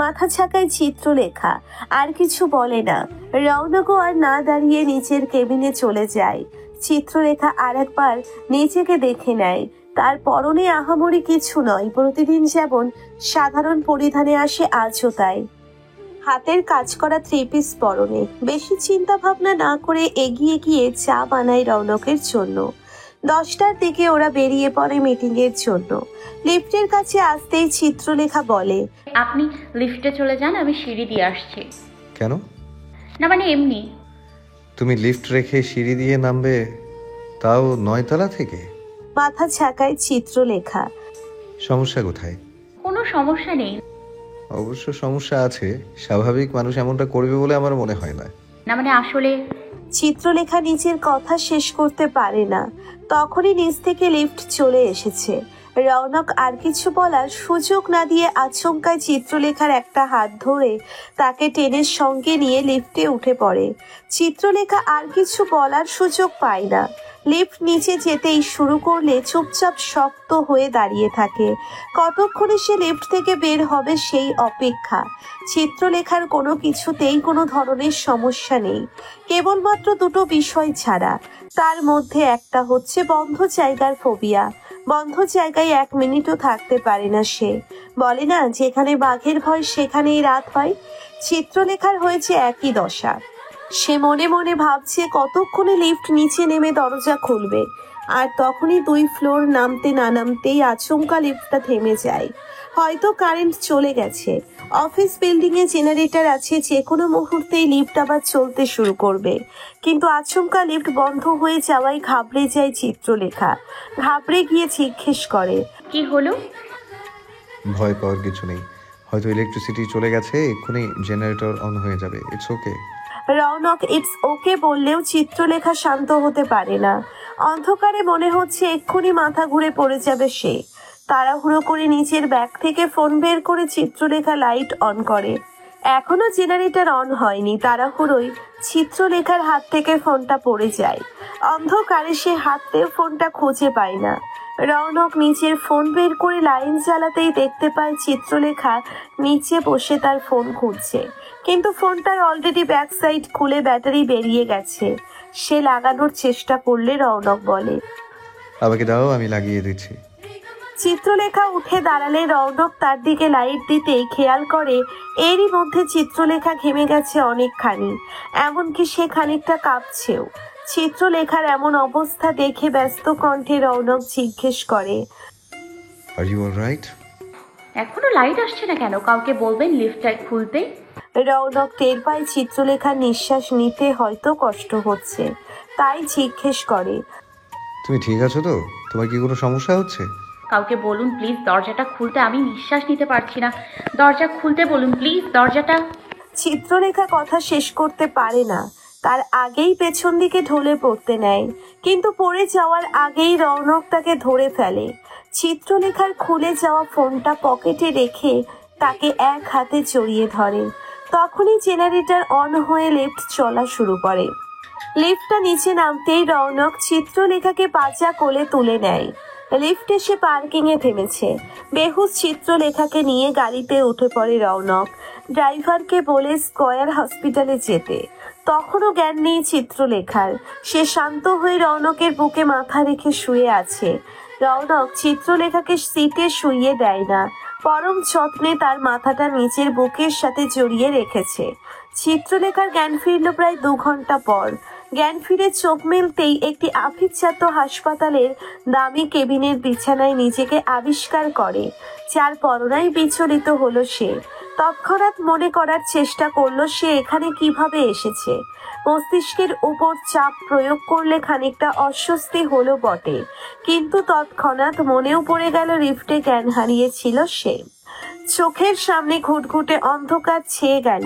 মাথা ঝাঁকায় চিত্রলেখা, আর কিছু বলে না। রৌনকও আর না দাঁড়িয়ে নিচের কেবিনে চলে যায়। চিত্রলেখা আর একবার নিজেকে দেখে নেয়। তার পরনে আহামরি কিছু নয়, প্রতিদিন যেমন সাধারণ পরিধানে আসে আজও তাই। হাতের কাজ করা 3 পিস পরনে। বেশি চিন্তা ভাবনা না করে এগিয়ে গিয়ে চা বানায় রৌনকের জন্য। 10টার দিকে ওরা বেরিয়ে পড়ে মিটিং এর জন্য। লিফটের কাছে আসতেই চিত্রলেখা বলে, আপনি লিফটে চলে যান, আমি সিঁড়ি দিয়ে আসছি। কেন? না মানে এমনি। তুমি লিফট রেখে সিঁড়ি দিয়ে নামবে, তাও 9 তলা থেকে? মাথা ঝাঁকায় চিত্রলেখা। সমস্যা কোথায়? কোনো সমস্যা নেই। অবশ্য সমস্যা আছে, স্বাভাবিক মানুষ এমনটা করবে বলে আমার মনে হয় না। না মানে আসলে। চিত্রলেখা নিজের কথা শেষ করতে পারে না, তখনই নিচ থেকে লিফট চলে এসেছে। রৌনক আর কিছু বলার সুযোগ না দিয়ে আচমকায় চিত্রলেখার একটা হাত ধরে তাকে টেনের সঙ্গে নিয়ে লিফটে উঠে পড়ে। চিত্রলেখা আর কিছু বলার সুযোগ পায় না। লিফট নিচে যেতেই শুরু করলে চুপচাপ শক্ত হয়ে দাঁড়িয়ে থাকে। কতক্ষণে সে লিফট থেকে বের হবে সেই অপেক্ষা। চিত্রলেখার কোনো কিছুতেই কোনো ধরনের সমস্যা নেই, কেবলমাত্র দুটো বিষয় ছাড়া। তার মধ্যে একটা হচ্ছে বন্ধ জায়গার ফোবিয়া। বন্ধ জায়গায় 1 মিনিটও থাকতে পারে না সে। বলে না, যেখানে বাঘের ভয় সেখানেই রাত হয়। চিত্রলেখার হয়েছে একই দশা। সে মনে মনে ভাবছে কতক্ষণে লিফট নিচে নেমে দরজা খুলবে, আর তখনই 2 ফ্লোর নামতে না নামতেই আচমকা লিফটটা থেমে যায়। হয়তো কারেন্ট চলে গেছে। অফিস বিল্ডিং এ জেনারেটর আছে, যে কোনো মুহূর্তেই লিফট আবার চলতে শুরু করবে। কিন্তু আচমকা লিফট বন্ধ হয়ে যাওয়ায় ঘাবড়ে যায় চিত্রলেখা। ঘাবড়ে গিয়ে জিজ্ঞেস করে, কি হলো? ভয় পাওয়ার কিছু নেই, হয়তো ইলেকট্রিসিটি চলে গেছে, এক্ষুনি জেনারেটর অন হয়ে যাবে, it's okay. Raunak it's okay বললেও চিত্রলেখা শান্ত হতে পারে না। অন্ধকারে মনে হচ্ছে এক্ষুনি মাথা ঘুরে পড়ে যাবে সে। তাড়াহুড়ো করে নিচের ব্যাগ থেকে ফোন বের করে চিত্রলেখা লাইট অন করে। এখনো জেনারেটর অন হয়নি। তাড়াহুড়োই চিত্রলেখার হাত থেকে ফোনটা পড়ে যায়। অন্ধকারে সে হাতে ফোনটা খুঁজে পায় না। রৌনক নিচের ফোন বের করে লাইন চালাতেই দেখতে পায় চিত্রলেখা নিচে বসে তার ফোন খুঁজছে, কিন্তু ফোনটার অলরেডি ব্যাক সাইড খুলে ব্যাটারি বেরিয়ে গেছে। সে লাগানোর চেষ্টা করলে রৌনক বলে, আমাকে দাও, আমি লাগিয়ে দিচ্ছি। চিত্রলেখা উঠে দাঁড়ালে রৌনক তার দিকে লাইট দিতেই খেয়াল করে এরই মধ্যে চিত্রলেখা ঘেমে গেছে অনেকখানি, এমনকি সে খানিকটা কাঁপছেও। চিত্রলেখার এমন অবস্থা দেখে ব্যস্ত কণ্ঠে রৌনক জিজ্ঞেস করে, আর ইউ অলরাইট? এখনো লাইট আসছে না কেন? কাউকে বলবেন লিফটটা খুলতে। রৌনক টের পায় চিত্রলেখার নিঃশ্বাস নিতে হয়তো কষ্ট হচ্ছে, তাই জিজ্ঞেস করে, তুমি ঠিক আছো তো? তোমার কি কোনো সমস্যা হচ্ছে? কাউকে বলুন প্লিজ দরজাটা খুলতে, আমি নিঃশ্বাস নিতে পারছি না। দরজা খুলতে বলুন প্লিজ, দরজাটা। চিত্রলেখা কথা শেষ করতে পারে না, তার আগেই পেছন দিকে ঢলে পড়তে নেয়, কিন্তু পড়ে যাওয়ার আগেই রৌনক তাকে ধরে ফেলে। চিত্রলেখার খুলে যাওয়া ফোনটা পকেটে রেখে তাকে এক হাতে জড়িয়ে ধরে। তখনই জেনারেটর অন হয়ে লিফট চলা শুরু করে। লিফটটা নিচে নামতেই রৌনক চিত্রলেখাকে পাজা কোলে তুলে নেয়। লিফট এসে পার্কিং এ থেমেছে। বেহুশ চিত্রলেখাকে নিয়ে গাড়িতে উঠে পড়ে রৌনক। ড্রাইভারকে বলে স্কয়ার হসপিটালে যেতে। তখনও জ্ঞান নেই চিত্রলেখার। সে শান্ত হয়ে রৌনকের বুকে মাথা রেখে শুয়ে আছে। রৌনক চিত্রলেখাকে সিটে শুইয়ে দেয় না, পরম যত্নে তার মাথাটা নিচের বুকের সাথে জড়িয়ে রেখেছে। চিত্রলেখার জ্ঞান ফিরল প্রায় 2 ঘন্টা পর। জ্ঞান ফিরে চোখ মেলতেই একটি আভিজাত্য হাসপাতালের দামি কেবিনের বিছানায় নিজেকে আবিষ্কার করে, যার পরনায় বিচলিত হলো সে। তৎক্ষণাৎ মনে করার চেষ্টা করলো সে এখানে কিভাবে এসেছে। মস্তিষ্কের উপর চাপ প্রয়োগ করলে খানিকটা অস্বস্তি হলো বটে, কিন্তু তৎক্ষণাৎ মনেও পড়ে গেল লিফটে জ্ঞান হারিয়েছিল সে। চোখের সামনে ঘুটঘুটে অন্ধকার ছেয়ে গেল।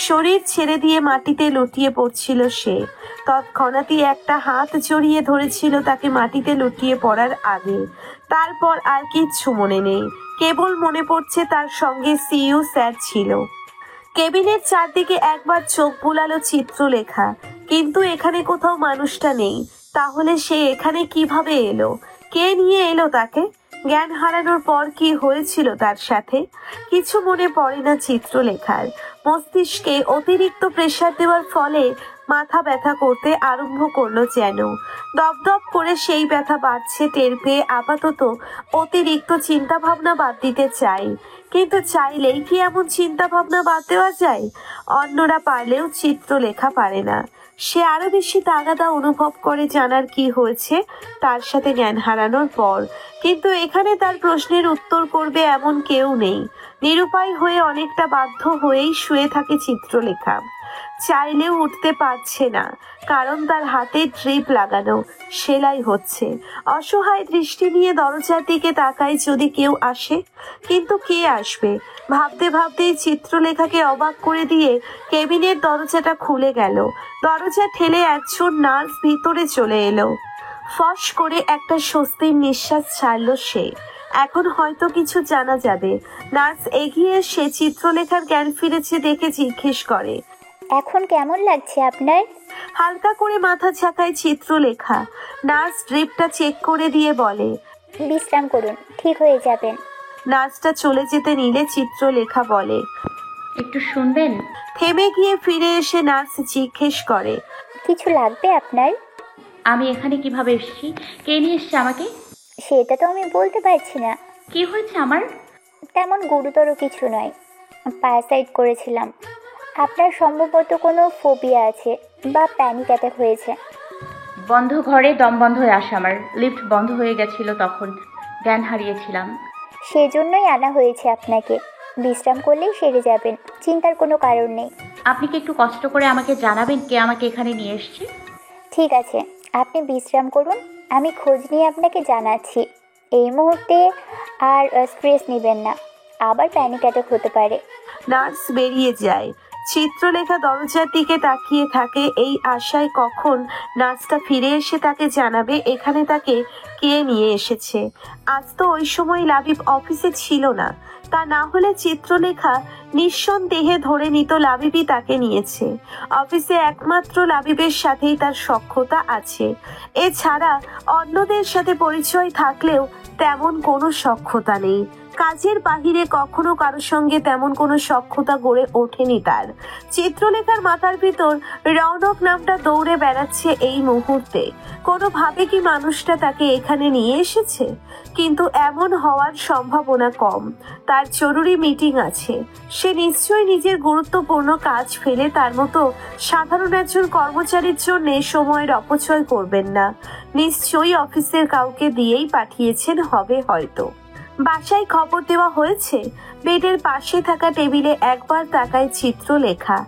শরীর ছেড়ে দিয়ে মাটিতে লুটিয়ে পড়ছিল সে। তৎক্ষণাৎই একটা হাত জড়িয়ে ধরেছিল তাকে মাটিতে লুটিয়ে পড়ার আগে। তারপর আর কিচ্ছু মনে নেই, কেবল মনে পড়ছে তার সঙ্গে সিইউ স্যার ছিল। কেবিনের চারদিকে একবার চোখ বুলালো চিত্রলেখা, কিন্তু এখানে কোথাও মানুষটা নেই। তাহলে সে এখানে কিভাবে এলো? কে নিয়ে এলো তাকে? জ্ঞান হারানোর পর কি হয়েছিল তার সাথে কিছু মনে পড়ে না চিত্রলেখার। মস্তিষ্কে অতিরিক্ত প্রেসার দেওয়ার ফলে মাথা ব্যথা করতে আরম্ভ করলো যেন। দপদপ করে সেই ব্যথা বাড়ছে টের পেয়ে আপাতত অতিরিক্ত চিন্তা ভাবনা বাদ দিতে চাই, কিন্তু চাইলেই কি এমন চিন্তা ভাবনা বাদ দেওয়া যায়? অন্যরা পারলেও চিত্রলেখা পারে না। সে আরো বেশি তাগাদা অনুভব করে জানার কি হয়েছে তার সাথে জ্ঞান হারানোর পর, কিন্তু এখানে তার প্রশ্নের উত্তর করবে এমন কেউ নেই। নিরুপায় হয়ে অনেকটা বাধ্য হয়েই শুয়ে থাকে চিত্রলেখা। চাইলেও উঠতে পারছে না, কারণ তার হাতে ড্রিপ লাগানো, সেলাই হচ্ছে। অসহায় দৃষ্টি নিয়ে দরজার দিকে তাকায় যদি কেউ আসে, কিন্তু কে আসবে ভাবতে ভাবতেই চিত্রলেখাকে অবাক করে দিয়ে কেবিনের দরজাটা খুলে গেল। দরজা ঠেলে একজন নার্স ভিতরে চলে এলো। ফস করে একটা স্বস্তির নিঃশ্বাস ছাড়লো সে। এখন হয়তো কিছু জানা যাবে। নার্স এগিয়ে এসে চিত্রলেখার জ্ঞান ফিরেছে দেখে জিজ্ঞেস করে, এখন কেমন লাগছে আপনার? হালকা করে মাথা ঝাঁকায় চিত্রলেখা। নার্স ড্রিপটা চেক করে দিয়ে বলে, বিশ্রাম করুন, ঠিক হয়ে যাবেন। নার্সটা চলে যেতে নিলে চিত্রলেখা বলে, একটু শুনবেন? থেমে গিয়ে ফিরে এসে নার্স জিজ্ঞেস করে, কিছু লাগবে আপনার? আমি এখানে কিভাবে এসেছি? কে নিয়ে এসছে আমাকে? সেটা তো আমি বলতে পারছি না। কি হয়েছে আমার? তেমন গুরুতর কিছু নয়, প্যারাসাইট করেছিলাম। আপনার সম্ভবত কোনো ফোবিয়া আছে বা প্যানিক অ্যাটাক হয়েছে। বন্ধ ঘরে দম বন্ধ হয়ে আসে আমার। লিফট বন্ধ হয়ে গেছিল, তখন জ্ঞান হারিয়েছিলাম। সেজন্যই আনা হয়েছে আপনাকে। বিশ্রাম করলেই সেরে যাবেন, চিন্তার কোনো কারণ নেই। আপনি কি একটু কষ্ট করে আমাকে জানাবেন কে আমাকে এখানে নিয়ে এসছে? ঠিক আছে, আপনি বিশ্রাম করুন, আমি খোঁজ নিয়ে আপনাকে জানাচ্ছি। এই মুহূর্তে আর স্ট্রেস নেবেন না, আবার প্যানিক অ্যাটাক হতে পারে। নার্স বেরিয়ে যায়। চিত্রলেখা দরজার দিকে তাকিয়ে থাকে এই আশায় কখন নার্সটা ফিরে এসে তাকে জানাবে এখানে তাকে কে নিয়ে এসেছে। আজ তো ওই সময় লাবিব অফিসে ছিল না, তা না হলে চিত্রলেখা নিঃসন্দেহে ধরে নিত লাবিবই তাকে নিয়েছে। অফিসে একমাত্র লাবিবের সাথেই তার সখ্যতা আছে, এছাড়া অন্যদের সাথে পরিচয় থাকলেও তেমন কোনো সখ্যতা নেই। কাজের বাহিরে কখনো কারোর সঙ্গে তেমন কোনো সখ্যতা গড়ে ওঠেনি তার। চিত্রলেখার মাথার ভিতর রৌনক নামটা দৌড়ে বেড়াচ্ছে এই মুহূর্তে। কোনোভাবে কি মানুষটা তাকে এখানে নিয়ে এসেছে? কিন্তু এমন হওয়ার সম্ভাবনা কম। তার জরুরি মিটিং আছে, সে নিশ্চয়ই নিজের গুরুত্বপূর্ণ কাজ ফেলে তার মতো সাধারণ একজন কর্মচারীর জন্য সময়ের অপচয় করবেন না। নিশ্চয়ই অফিসের কাউকে দিয়েই পাঠিয়েছেন হবে হয়তো। বাসায় খবর দেওয়া হয়েছে? বেডের পাশে থাকা টেবিলে একবার তাকায় চিত্রলেখা।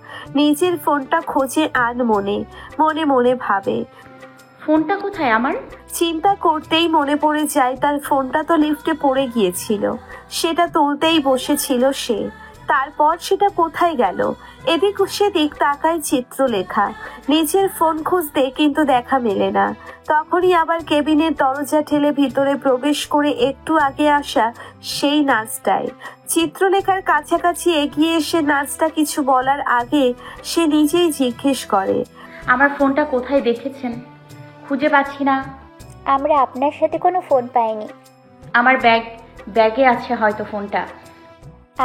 নিজের ফোনটা খোঁজে মনে মনে মনে ভাবে, ফোনটা কোথায় আমার? চিন্তা করতেই মনে পড়ে যায় তার ফোনটা তো লিফটে পড়ে গিয়েছিল। সেটা তুলতেই বসেছিল সে, তারপর সেটা কোথায় গেল? এদিক সেদিক তাকায় চিত্রলেখা। নিজের ফোন খুঁজতে কিন্তু দেখা মেলে না। তখনই আবার কেবিনের দরজা ঠেলে ভিতরে প্রবেশ করে একটু আগে আসা সেই নার্সটাই। চিত্রলেখার কাছাকাছি এগিয়ে এসে নার্সটা কিছু বলার আগে সে নিজেই জিজ্ঞেস করে, আমার ফোনটা কোথায় দেখেছেন? খুঁজে পাচ্ছি না। আমরা আপনার সাথে কোনো ফোন পাইনি। আমার ব্যাগে আছে হয়তো ফোনটা।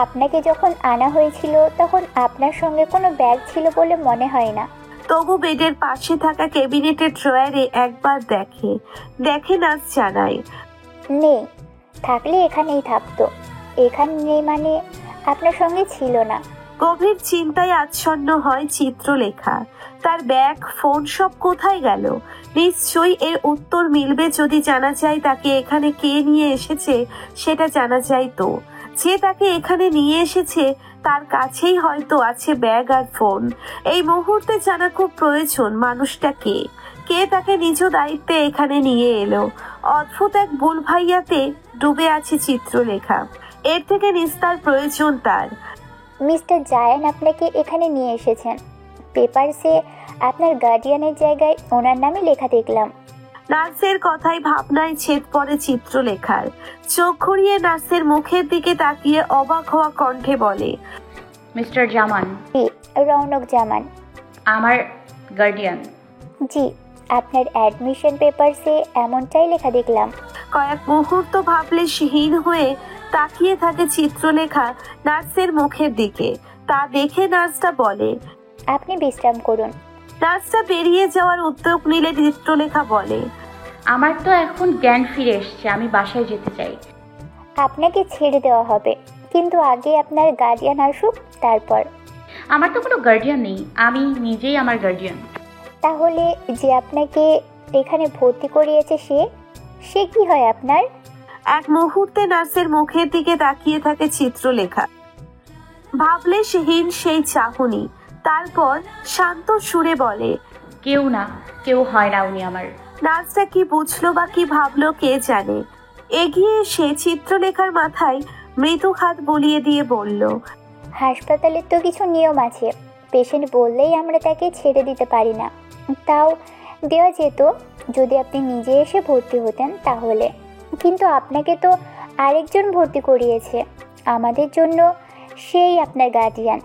আপনাকে যখন আনা হয়েছিল তখন আপনার সঙ্গে কোনো ব্যাগ ছিল বলে মনে হয় না। তবু বেডের পাশে থাকা ক্যাবিনেটের ড্রয়ারে একবার দেখে নার্স জানায়, নেই। থাকলে এখানেই থাকতো। এখানে নেই মানে আপনার সঙ্গে ছিল না। গভীর চিন্তায় আচ্ছন্ন হয় চিত্রলেখা। তার ব্যাগ ফোন সব কোথায় গেল? নিশ্চয়ই এর উত্তর মিলবে যদি জানা যায় তাকে এখানে কে নিয়ে এসেছে। সেটা জানা যায় তো যে তাকে এখানে নিয়ে এসেছে তার কাছেই হয়তো আছে ব্যাগ আর ফোন। এই মুহূর্তে জানা খুব প্রয়োজন মানুষটা কে তাকে নিজ দায়িত্বে এখানে নিয়ে এলো। অদ্ভুত এক ভুল ভাইয়াতে ডুবে আছে চিত্রলেখা। এর থেকে নিস্তার প্রয়োজন তার। মিস্টার জায়ান আপনাকে এখানে নিয়ে এসেছেন। পেপারসে আপনার গার্ডিয়ানের জায়গায় ওনার নামে লেখা দেখলাম। নার্সের কথায় ভাবনায় ছেদ পড়ে চিত্রলেখার। চোখ ঘুরিয়ে নার্সের মুখের দিকে তাকিয়ে অবাক হওয়া কণ্ঠে বলে, মিস্টার জামান। জি, রৌনক জামান আমার গার্ডিয়ান। জি, আপনার অ্যাডমিশন পেপারসে এমনটাই লেখা দেখলাম। কয়েক মুহূর্ত ভাবলেশহীন হয়ে তাকিয়ে থাকে চিত্রলেখা নার্সের মুখের দিকে। তা দেখে নার্সটা বলে, আপনি বিশ্রাম করুন। নার্সটা বেরিয়ে যাওয়ার উদ্যোগ নিলে চিত্রলেখা বলে, আমার তো এখন জ্ঞান ফিরে এসছে, আমি বাসায় যেতে চাই। আপনাকে ছেড়ে দেওয়া হবে, কিন্তু আগে আপনার গার্ডিয়ান আসুক, তারপর। আমার তো কোনো গার্ডিয়ান নেই, আমি নিজেই আমার গার্ডিয়ান। তাহলে যে আপনাকে এখানে ভর্তি করিয়েছে সে কি হয় আপনার? এক মুহূর্তে নার্সের মুখের দিকে তাকিয়ে থাকে চিত্রলেখা, ভাবলেশহীন সেই চাহনি। তারপর শান্ত সুরে বলে, কেউ না, কেউ হয় না উনি আমার। নার্সটা কি বুঝলো বা কি ভাবলো কে জানে। এগিয়ে এসে চিত্রলেখার মাথায় মৃদু হাত বুলিয়ে দিয়ে বলল, হাসপাতালের তো কিছু নিয়ম আছে, পেশেন্ট বললেই আমরা তাকে ছেড়ে দিতে পারি না। তাও দেওয়া যেত যদি আপনি নিজে এসে ভর্তি হতেন তাহলে, কিন্তু আপনাকে তো আরেকজন ভর্তি করিয়েছে আমাদের জন্য, সেই আপনার গার্ডিয়ান,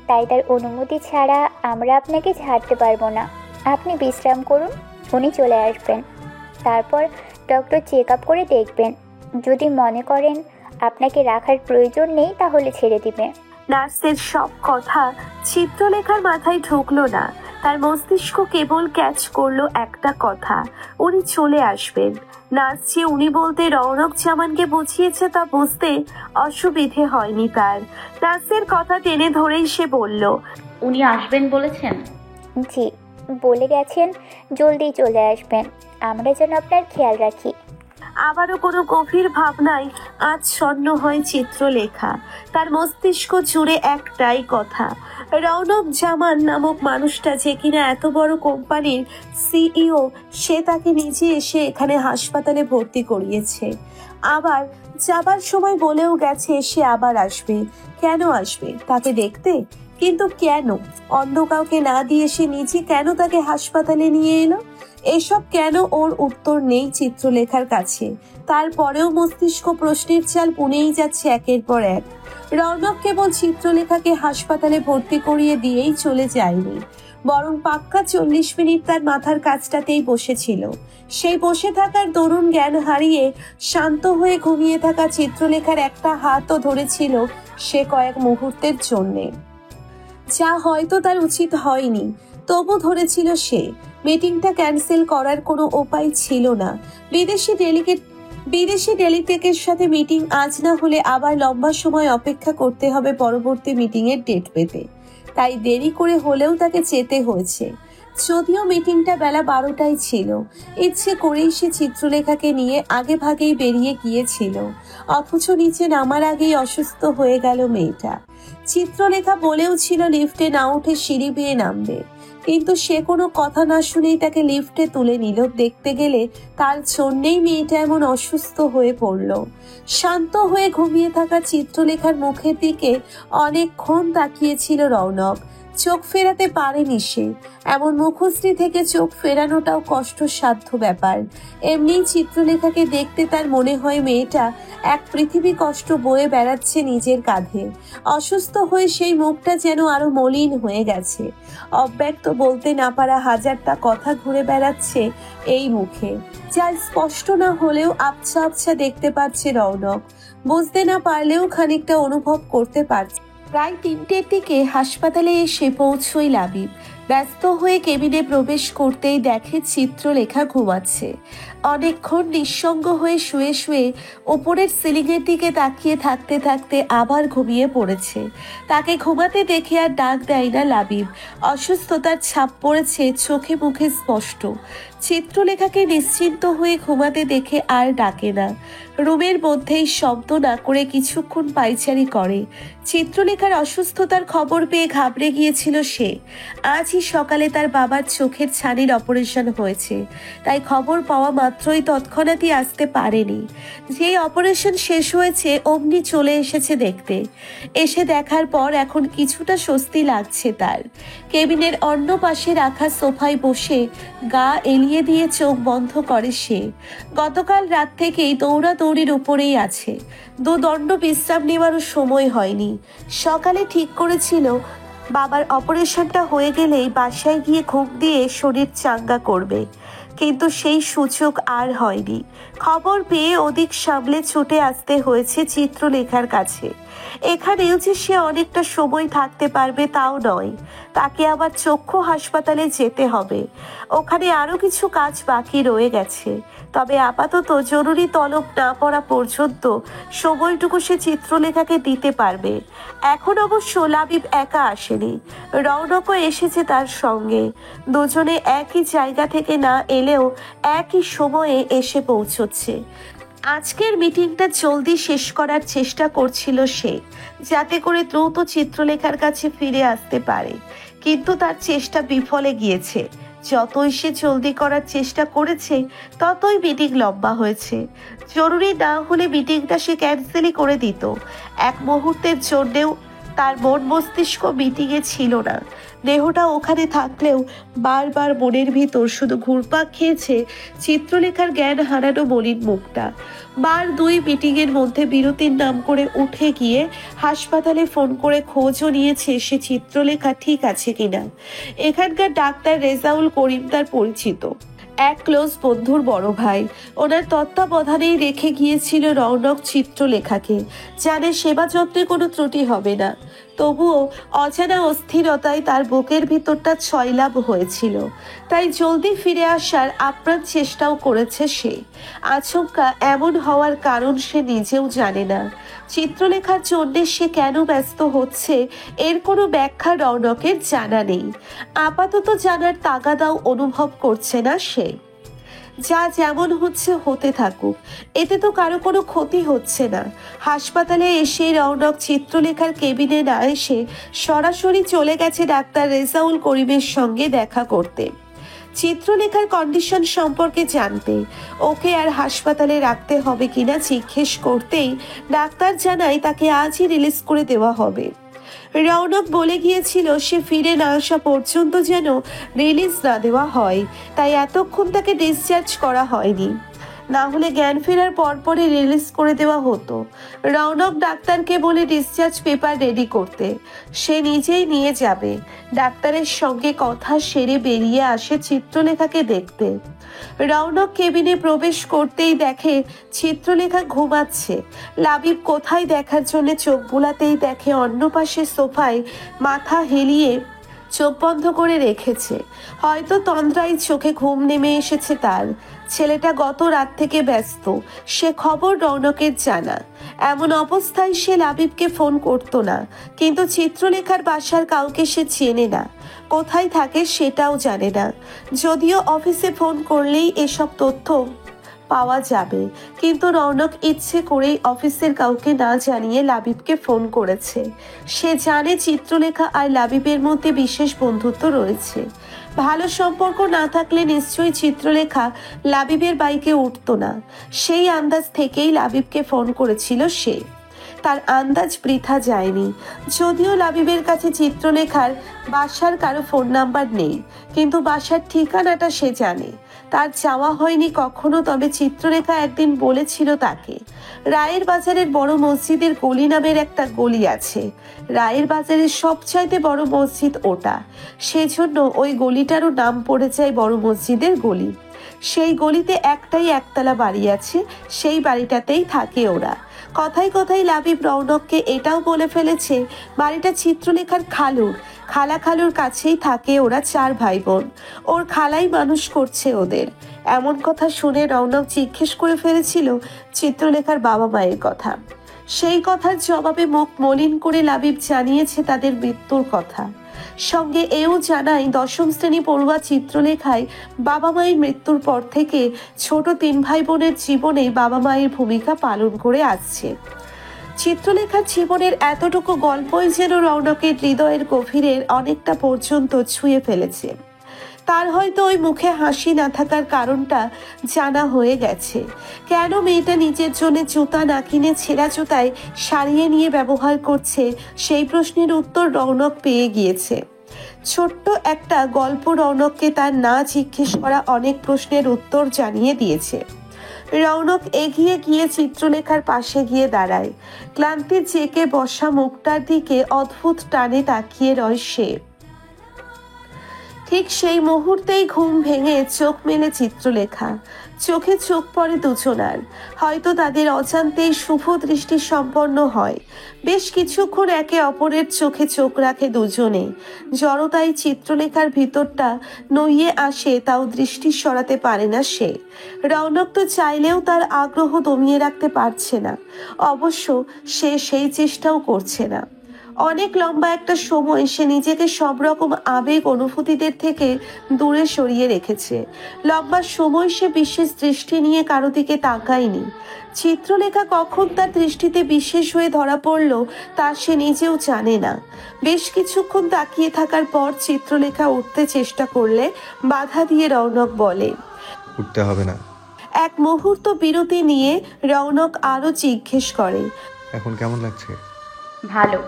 তাই তার অনুমতি ছাড়া আমরা আপনাকে ছাড়তে পারবো না। আপনি বিশ্রাম করুন, উনি চলে আসবেন, তারপর ডক্টর চেক আপ করে দেখবেন, যদি মনে করেন আপনাকে রাখার প্রয়োজন নেই তাহলে ছেড়ে দিবে। নার্সের সব কথা চিত্রলেখার মাথায় ঢুকলো না। তার মস্তিষ্ক কেবল ক্যাচ করলো একটা কথা, উনি চলে আসবেন। নার্স যে উনি বলতে রৌনক জামানকে বুঝিয়েছে তা বুঝতে অসুবিধে হয়নি তার। নার্সের কথা টেনে ধরেই সে বলল, উনি আসবেন বলেছেন? জি, বলে গেছেন জলদি চলে আসবেন, আমরা যেন আপনার খেয়াল রাখি। আবারও কোনো গভীর ভাবনায় আচ্ছন্ন হয় চিত্রলেখা। তার মস্তিষ্ক জুড়ে একটাই কথা, রৌনক জামান নামক মানুষটা যে কিনা এত বড় কোম্পানির সিইও, সে তাকে নিজে এসে এখানে হাসপাতালে ভর্তি করিয়েছে। আবার যাবার সময় বলেও গেছে সে আবার আসবে। কেন আসবে? তাকে দেখতে। কিন্তু কেন? অন্য কাউকে না দিয়ে সে নিজে কেন তাকে হাসপাতালে নিয়ে এলো? এসব কেন ওর উত্তর নেই চিত্রলেখার কাছে। তারপরেও মস্তিষ্ক প্রশ্নের চাল বুনেই যাচ্ছে একের পর এক। রৌনক কেবল চিত্রলেখাকে হাসপাতালে ভর্তি করিয়ে দিয়েই চলে যায়নি, বরং পাক্কা 40 মিনিট তার মাথার কাজটাতেই বসেছিল। সেই বসে থাকার দরুন জ্ঞান হারিয়ে শান্ত হয়ে ঘুমিয়ে থাকা চিত্রলেখার একটা হাতও ধরেছিল সে কয়েক মুহূর্তের জন্যে, যা হয়তো তার উচিত হয়নি, তবু ধরেছিল সে। মিটিংটা ক্যান্সেল করার কোনো উপায় ছিল না। বিদেশি ডেলিগেটের সাথে মিটিং আজ না হলে আবার লম্বা সময় অপেক্ষা করতে হবে পরবর্তী মিটিংয়ের ডেট পেতে। তাই দেরি করে হলেও তাকে যেতে হয়েছে। যদিও মিটিংটা বেলা 12টায় ছিল, ইচ্ছে করেই সে চিত্রলেখাকে নিয়ে আগে ভাগেই বেরিয়ে গিয়েছিল, অথচ নিচে নামার আগেই অসুস্থ হয়ে গেল মেয়েটা। চিত্রলেখা বলেও ছিল লিফটে না উঠে সিঁড়ি বেয়ে নামবে, কিন্তু সে কোনো কথা না শুনেই তাকে লিফটে তুলে নিল। দেখতে গেলে তার জন্যেই মেয়েটা এমন অসুস্থ হয়ে পড়ল। শান্ত হয়ে ঘুমিয়ে থাকা চিত্রলেখার মুখের দিকে অনেকক্ষণ তাকিয়েছিল রৌনক। চোখ ফেরাতে পারেনি সে। এমন মুখশ্রী থেকে চোখ ফেরানোটাও কষ্টসাধ্য ব্যাপার। এমনি চিত্রলেখাকে দেখতে তার মনে হয় মেয়েটা এক পৃথিবী কষ্ট বয়ে বেড়াচ্ছে নিজের কাঁধে। অসুস্থ হয়ে সেই মুখটা যেন আরো মলিন হয়ে গেছে। অব্যক্ত বলতে না পারা হাজারটা কথা ঘুরে বেড়াচ্ছে এই মুখে, যা স্পষ্ট না হলেও আবছা আবছা দেখতে পাচ্ছে রৌনক। বুঝতে না পারলেও খানিকটা অনুভব করতে পারছে। প্রায় 3টের দিকে হাসপাতালে এসে পৌঁছই লাবিব। ব্যস্ত হয়ে কেবিনে প্রবেশ করতেই দেখে চিত্রলেখা ঘুমাচ্ছে। অনেকক্ষণ নিঃসঙ্গ হয়ে শুয়ে শুয়ে ওপরের সিলিংয়ের দিকে তাকিয়ে থাকতে থাকতে আবার ঘুমিয়ে পড়েছে। তাকে ঘুমাতে দেখে আর ডাক দেয় না লাবিব। অসুস্থতার ছাপ পড়েছে চোখে মুখে স্পষ্ট। চিত্রলেখাকে নিশ্চিন্ত হয়ে ঘুমাতে দেখে আর ডাকে না। রুমের মধ্যেই শব্দ না করে কিছুক্ষণ পায়চারি করে। চিত্রলেখার অসুস্থতার খবর পেয়ে ঘাবড়ে গিয়েছিল সে। আজই সকালে তার বাবার চোখের ছানির অপারেশন হয়েছে, তাই খবর পাওয়া মাত্রই তৎক্ষণাৎই আসতে পারেনি। যেই অপারেশন শেষ হয়েছে অমনি চলে এসেছে দেখতে। এসে দেখার পর এখন কিছুটা স্বস্তি লাগছে তার। কেবিনের অন্য পাশে রাখা সোফায় বসে গা এলিয়ে দিয়ে চোখ বন্ধ করে সে। গতকাল রাত থেকেই দৌড়াদৌড়ির উপরেই আছে। দুদণ্ড বিশ্রাম নেওয়ারও সময় হয়নি। সকালে ঠিক করেছিল বাবার অপারেশনটা হয়ে গেলেই বাসায় গিয়ে ঘুম দিয়ে শরীর চাঙ্গা করবে। কিন্তু সেই সুযোগ আর হয়নি। খবর পেয়ে ওদিক সামলে ছুটে আসতে হয়েছে চিত্রলেখার কাছে। এখানেও যে সে অনেকটা সময় থাকতে পারবে তাও নয়, তাকে আবার চক্ষু হাসপাতালে যেতে হবে। ওখানে আরও কিছু কাজ বাকি রয়ে গেছে। তবে আপাতত জরুরি তলব না পড়া পর্যন্ত সময়টুকু সে চিত্রলেখাকে দিতে পারবে। এখন অবশ্য লাবিব একা আসেনি, রৌনকও এসেছে তার সঙ্গে। দুজনে একই জায়গা থেকে না এলেও একই সময়ে এসে পৌঁছচ্ছে। আজকের মিটিংটা জলদি শেষ করার চেষ্টা করছিল সে, যাতে করে দ্রুত চিত্রলেখার কাছে ফিরে আসতে পারে। কিন্তু তার চেষ্টা বিফলে গিয়েছে। যতই সে জলদি করার চেষ্টা করেছে ততই মিটিং লম্বা হয়েছে। জরুরি না হলে মিটিংটা সে ক্যান্সেলই করে দিত। এক মুহূর্তের জন্যেও তার মন মস্তিষ্ক মিটিংয়ে ছিল না। দেহটা ওখানে থাকলেও বারবার মনের ভিতর শুধু ঘুরপাক খেয়েছে চিত্রলেখার জ্ঞান হারানো মলিন মুখটা। বার দুই মিটিংয়ের মধ্যে বিরতির নাম করে উঠে গিয়ে হাসপাতালে ফোন করে খোঁজও নিয়েছে সে চিত্রলেখা ঠিক আছে কিনা। এখানকার ডাক্তার রেজাউল করিম তার পরিচিত এক ক্লোজ বন্ধুর বড় ভাই। ওনার তত্ত্বাবধানেই রেখে গিয়েছিল রৌনক চিত্রলেখাকে। জানে সেবা যত্নে কোনো ত্রুটি হবে না। তবুও অজানা অস্থিরতায় তার বুকের ভিতরটা ছয়লাভ হয়েছিল। তাই জলদি ফিরে আসার আপ্রাণ চেষ্টাও করেছে সে। আচমকা এমন হওয়ার কারণ সে নিজেও জানে না। চিত্রলেখার জন্যে সে কেন ব্যস্ত হচ্ছে এর কোনো ব্যাখ্যা রৌনকের জানা নেই। আপাতত জানার তাগাদাও অনুভব করছে না সে। যা যেমন হচ্ছে হতে থাকুক, এতে তো কারো কোনো ক্ষতি হচ্ছে না। হাসপাতালে এসে রৌনক চিত্রলেখার কেবিনে না এসে সরাসরি চলে গেছে ডাক্তার রেজাউল করিমের সঙ্গে দেখা করতে, চিত্রলেখার কন্ডিশন সম্পর্কে জানতে। ওকে আর হাসপাতালে রাখতে হবে কিনা জিজ্ঞেস করতেই ডাক্তার জানায় তাকে আজই রিলিজ করে দেওয়া হবে। রৌনক বলে গিয়েছিল সে ফিরে না আসা পর্যন্ত যেন রিলিজ না দেওয়া হয়, তাই এতক্ষণ তাকে ডিসচার্জ করা হয়নি। না হলে জ্ঞান ফেরার পরপরই রিলিজ করে দেওয়া হতো। রৌনক ডাক্তারকে বলে ডিসচার্জ পেপার রেডি করতে, সে নিজেই নিয়ে যাবে। ডাক্তারের সঙ্গে কথা সেরে বেরিয়ে আসে চিত্রলেখাকে দেখতে। রৌনক কেবিনে প্রবেশ করতেই দেখে চিত্রলেখা ঘুমাচ্ছে। লাবিব কোথায় দেখার জন্য চোখ বুলাতেই দেখে অন্য পাশে সোফায় মাথা হেলিয়ে চোখ বন্ধ করে রেখেছে। হয়তো তন্দ্রায় চোখে ঘুম নেমে এসেছে তার। ছেলেটা গত রাত থেকে ব্যস্ত, সে খবর রৌনকের জানা। এমন অবস্থায় সে লাবিবকে ফোন করতো না, কিন্তু চিত্রলেখার বাসার কাউকে সে চেনে না, কোথায় থাকে সেটাও জানে না। যদিও অফিসে ফোন করলেই এসব তথ্য পাওয়া যাবে, কিন্তু রৌনক ইচ্ছে করেই অফিসের কাউকে না জানিয়ে লাবিবকে ফোন করেছে। সে জানে চিত্রলেখা আর লাবিবের মধ্যে বিশেষ বন্ধুত্ব রয়েছে। ভালো সম্পর্ক না থাকলে নিশ্চয়ই চিত্রলেখা লাবিবের বাইকে উঠতো না। সেই আন্দাজ থেকেই লাবিবকে ফোন করেছিল সে। তার আন্দাজ বৃথা যায়নি। যদিও লাবিবের কাছে চিত্রলেখার বাসার কারো ফোন নাম্বার নেই, কিন্তু বাসার ঠিকানাটা সে জানে। তার যাওয়া হয়নি কখনো, তবে চিত্রলেখা একদিন বলেছিল তাকে রায়ের বাজারের বড় মসজিদের গলি নামের একটা গলি আছে। রায়ের বাজারের সবচাইতে বড় মসজিদ ওটা, সেজন্য ওই গলিটারও নাম পড়ে যায় বড় মসজিদের গলি। সেই গলিতে একটাই একতলা বাড়ি আছে, সেই বাড়িটাতেই থাকে ওরা। কথায় কথায় লাবিব রৌনককে এটাও বলে ফেলেছে বাড়িটা চিত্রলেখার খালুর। খালার কাছেই থাকে ওরা 4 ভাই বোন। ওর খালাই মানুষ করছে ওদের। এমন কথা শুনে রৌনক জিজ্ঞেস করে ফেলেছিল চিত্রলেখার বাবা মায়ের কথা। সেই কথার জবাবে মুখ মলিন করে লাবিব জানিয়েছে তাদের মৃত্যুর কথা। সঙ্গে এও জানায় 10ম শ্রেণী পড়ুয়া চিত্রলেখায় বাবা মায়ের মৃত্যুর পর থেকে ছোট 3 ভাই বোনের জীবনে বাবা মায়ের ভূমিকা পালন করে আসছে। চিত্রলেখার জীবনের এতটুকু গল্পই যেন রৌনকের হৃদয়ের গভীরের অনেকটা পর্যন্ত ছুঁয়ে ফেলেছে। তার হয়তো ওই মুখে হাসি না থাকার কারণটা জানা হয়ে গেছে। কেন মেয়েটা নিজের জন্য জুতা না কিনে ছেঁড়া জুতায় সারিয়ে নিয়ে ব্যবহার করছে, সেই প্রশ্নের উত্তর রৌনক পেয়ে গিয়েছে। ছোট্ট একটা গল্প রৌনককে তার না জিজ্ঞেস করা অনেক প্রশ্নের উত্তর জানিয়ে দিয়েছে। রৌনক এগিয়ে গিয়ে চিত্রলেখার পাশে গিয়ে দাঁড়ায়। ক্লান্তি চেকে বসা মুখটার দিকে অদ্ভুত টানে তাকিয়ে রয় সে। ঠিক সেই মুহূর্তেই ঘুম ভেঙে চোখ মেলে চিত্রলেখা। চোখে চোখ পড়ে দুজনার। হয়তো তাদের অজান্তেই শুভ দৃষ্টি সম্পন্ন হয়। বেশ কিছুক্ষণ একে অপরের চোখে চোখ রাখে দুজনে। জড়তায় চিত্রলেখার ভিতরটা নইয়ে আসে, তাও দৃষ্টি সরাতে পারে না সে। রৌনক তো চাইলেও তার আগ্রহ দমিয়ে রাখতে পারছে না। অবশ্য সে সেই চেষ্টাও করছে না। অনেক লম্বা একটা সময় সে নিজেকে সব রকম আবেগ অনুভূতিদের থেকে দূরে সরিয়ে রেখেছে। লম্বা সময় সে বিশেষ দৃষ্টি নিয়ে কারো দিকে তাকায়নি। চিত্রলেখা কখন তার দৃষ্টিতে বিশেষ হয়ে ধরা পড়ল তা সে নিজেও জানে না। বেশ কিছুক্ষণ তাকিয়ে থাকার পর চিত্রলেখা উঠতে চেষ্টা করলে বাধা দিয়ে রৌনক বলে, উঠতে হবে না। এক মুহূর্ত বিরতি নিয়ে রৌনক আরো জিজ্ঞেস করে, এখন কেমন লাগছে? ভালো।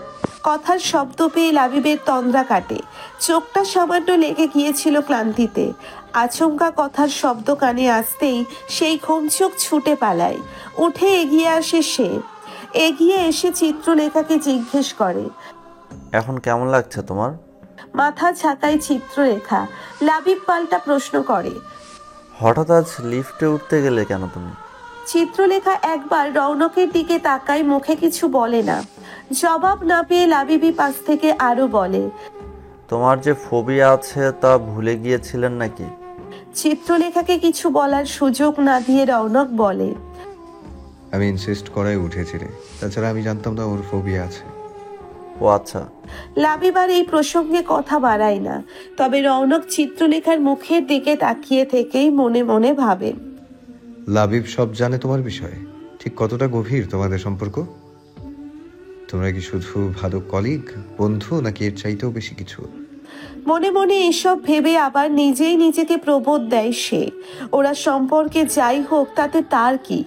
কথার শব্দ পেয়ে লাবিবের তন্দ্রা কাটে। চোখটা সামান্য লেগে গিয়েছিল ক্লান্তিতে। আচমকা কথার শব্দ কানে আসতেই সেই ঘুম চোখ ছুটে পালায়। উঠে এগিয়ে আসে সে। এগিয়ে এসে চিত্রলেখাকে জিজ্ঞেস করে, এখন কেমন লাগছে তোমার? মাথা ঝাঁকায় চিত্রলেখা। লাবিব পাল্টা প্রশ্ন করে, হঠাৎ আজ লিফটে উঠতে গেলে কেন তুমি? চিত্রলেখা একবার রৌনকের দিকে তাকায়, মুখে কিছু বলে না। জবাব না পেয়ে লাবিবি পাশ থেকে আরো বলে, তোমার যে ফোবিয়া আছে তা ভুলে গিয়েছিলেন নাকি? চিত্রলেখাকে কিছু বলার সুযোগ না দিয়ে রৌনক বলে, আমি ইনসিস্ট করাই উঠেছিলে, তাছাড়া আমি জানতাম না ওর ফোবিয়া আছে। ও আচ্ছা। লাবিবার এই প্রসঙ্গে কথা বাড়ায় না। তবে রৌনক চিত্রলেখার মুখের দিকে তাকিয়ে থেকেই মনে মনে ভাবে, লাবিব সব জানে তোমার বিষয়ে। ঠিক কতটা গভীর তোমাদের সম্পর্ক? তোমরা কি শুধু ভালো কলিগ, বন্ধু, নাকি এর চাইতেও বেশি কিছু? মনে মনে এসব ভেবে আবার নিজেই নিজেকে প্রবোধ দেয় সে। ওরা সম্পর্কে যাই হোক তাতে তার কি।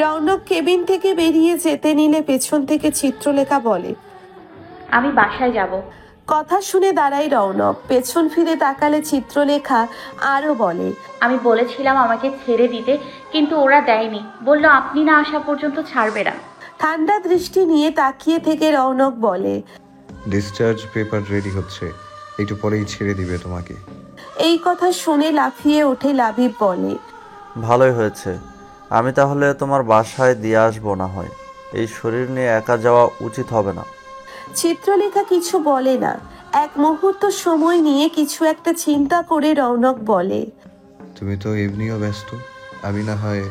রৌনক কেবিন থেকে বেরিয়ে যেতে নিলে পেছন থেকে চিত্রলেখা বলে, আমি বাসায় যাব। কথা শুনে দাঁড়ায় রৌনক। পেছন ফিরে তাকালে চিত্রলেখা আরো বলে, আমি বলেছিলাম আমাকে ছেড়ে দিতে, কিন্তু ওরা দেয়নি। বলল আপনি না আসা পর্যন্ত ছাড়বে না। ঠান্ডা দৃষ্টি নিয়ে তাকিয়ে থেকে রৌনক বলে, ডিসচার্জ পেপার রেডি হচ্ছে, একটু পরেই ছেড়ে দিবে তোমাকে। এই কথা শুনে লাফিয়ে ওঠে লাবিব বলে, ভালোই হয়েছে। আমি তাহলে তোমার বাসায় দিয়ে আসবো না হয়। এই শরীর নিয়ে একা যাওয়া উচিত হবে না। চিত্রলেখা কিছু বলে না। এক মুহূর্ত সময় নিয়ে কিছু একটা চিন্তা করে রৌনক বলে, তুমি তো এমনিও ব্যস্ত, আমি না হয়।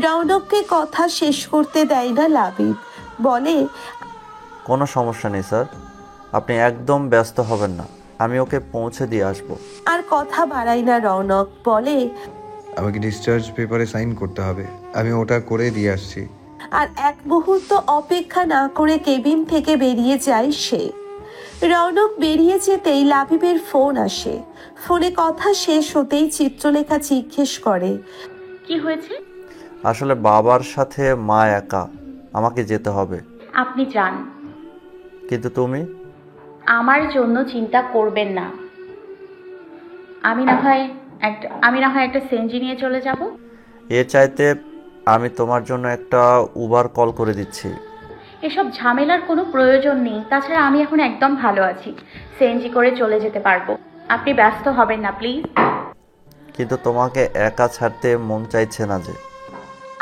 রৌনককে কথা শেষ করতে দেয় না লাবিব। বলে, কোনো সমস্যা নেই স্যার, আপনি একদম ব্যস্ত হবেন না, আমি ওকে পৌঁছে দিয়ে আসবো। আর কথা বাড়ায় না রৌনক। বলে, আমাকে ডিসচার্জ পেপারে সাইন করতে হবে, আমি ওটা করে দিয়ে আসছি। আর এক মুহূর্ত অপেক্ষা না করে কেবিন থেকে বেরিয়ে যায় সে। রৌনক বেরিয়ে যেতেই লাবিবের ফোন আসে। ফোনে কথা শেষ হতেই চিত্রলেখা জিজ্ঞেস করে, কি হয়েছে? আসলে বাবার সাথে মা একা, আমাকে যেতে হবে। আপনি যান। কিন্তু তুমি? আমার জন্য চিন্তা করবেন না। আমি না হয় একটা সেনজি নিয়ে চলে যাব। এর চাইতে আমি তোমার জন্য একটা উবার কল করে দিচ্ছি। এসব ঝামেলার কোনো প্রয়োজন নেই। তাছাড়া আমি এখন একদম ভালো আছি, সেনজি করে চলে যেতে পারবো। আপনি ব্যস্ত হবেন না প্লিজ। কিন্তু তোমাকে একা ছাড়তে মন চাইছে না যে।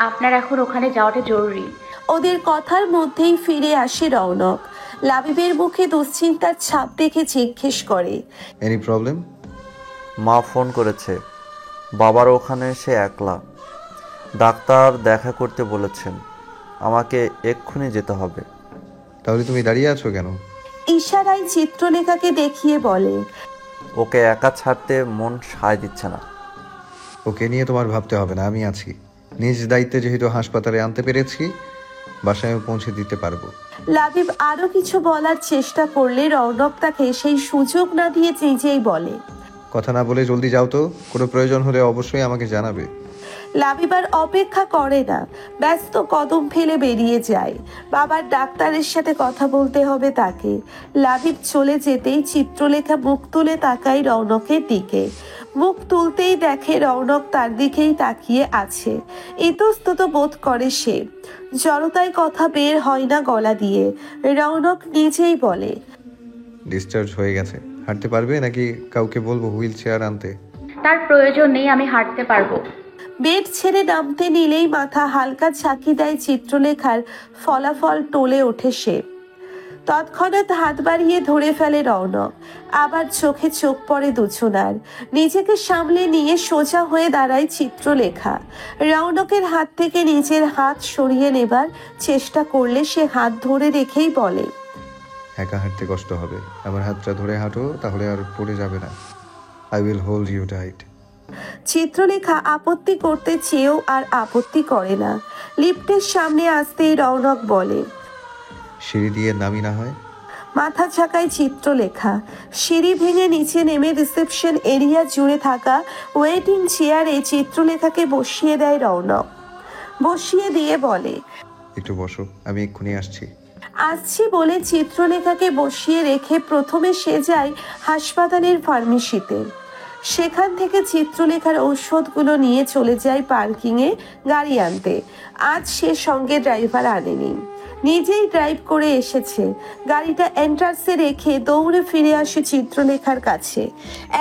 আপনার এখন ওখানে যাওয়াটা জরুরি। ওদের কথার মধ্যেই ফিরে আসে রৌনক। লাবিবের মুখে দুশ্চিন্তার ছাপ দেখে জিজ্ঞেস করে, এনি প্রবলেম? মা ফোন করেছে, বাবার ওখানে সে একলা। ডাক্তার দেখা করতে বলেছেন, আমাকে এক্ষুনি যেতে হবে। তাহলে তুমি দাঁড়িয়ে আছো কেন? ইশারায় চিত্রলেখাকে দেখিয়ে বলে, ওকে একা ছাড়তে মন সায় দিচ্ছে না। ওকে নিয়ে তোমার ভাবতে হবে না, আমি আছি। নিজ দায়িত্বে যেহেতু হাসপাতালে আনতে পেরেছি, বাসায় পৌঁছে দিতে পারবো। লাবিব আরো কিছু বলার চেষ্টা করলে রৌনক তাকে সেই সুযোগ না দিয়ে নিজেই বলে, কথা না বলে জলদি যাও তো, কোনো প্রয়োজন হলে অবশ্যই আমাকে জানাবে। লাবিব আর অপেক্ষা করে না, ব্যস্ত কদম ফেলে বেরিয়ে যায়। বাবার ডাক্তারের সাথে কথা বলতে হবে তাকে। লাবিব চলে যেতেই চিত্রলেখা মুখ তুলে তাকায় রৌনকের দিকে। মুখ তুলতেই দেখে রৌনক তার দিকেই তাকিয়ে আছে। ইতস্তত বোধ করে সে। জড়তায় কথা বের হয় না গলা দিয়ে। রৌনক নিজেই বলে, ডিসচার্জ হয়ে গেছে, হাঁটতে পারবে নাকি কাউকে বলবো হুইল চেয়ার আনতে? তার প্রয়োজন নেই, আমি হাঁটতে পারবো। বেড ছেড়ে নামতে নিলেই মাথা হালকা ঝাঁকি দেয় চিত্রলেখার, ফলাফল টলে ওঠে সে। তৎক্ষণাৎ হাত বাড়িয়ে ধরে ফেলে রৌনক। আবার চোখে চোখ পড়ে দুজনার। নিজেকে সামলে নিয়ে সোজা হয়ে দাঁড়ায় চিত্রলেখা। রৌনকের হাত থেকে নিজের হাত সরিয়ে নেবার চেষ্টা করলে সে হাত ধরে রেখেই বলে, একা হাঁটতে কষ্ট হবে, আমার হাতটা ধরে হাঁটো, তাহলে আর পড়ে যাবে না। I will hold you tight. Chitralekha আপত্তি করতে চেয়েও আর আপত্তি করে না। লিফটের সামনে আসতেই রৌনক বলে, সিঁড়ি দিয়ে নামি না হয়? মাথা ঝাঁকায় চিত্রলেখা। সিঁড়ি ভেঙে নিচে নেমে রিসেপশন এরিয়া জুড়ে থাকা ওয়েটিং চেয়ারে চিত্রলেখাকে বসিয়ে দেয় রৌনক। বসিয়ে দিয়ে বলে, একটু বসো, আমি এক্ষুনি আসছি। আসছি বলে চিত্রলেখাকে বসিয়ে রেখে প্রথমে সে যায় হাসপাতালের ফার্মেসিতে। সেখান থেকে চিত্রলেখার ঔষধগুলো নিয়ে চলে যায় পার্কিংয়ে গাড়ি আনতে। আজ সে সঙ্গে ড্রাইভার আনেনি, নিজেই ড্রাইভ করে এসেছে। গাড়িটা এন্ট্রান্সে রেখে দৌড়ে ফিরে আসে চিত্রলেখার কাছে,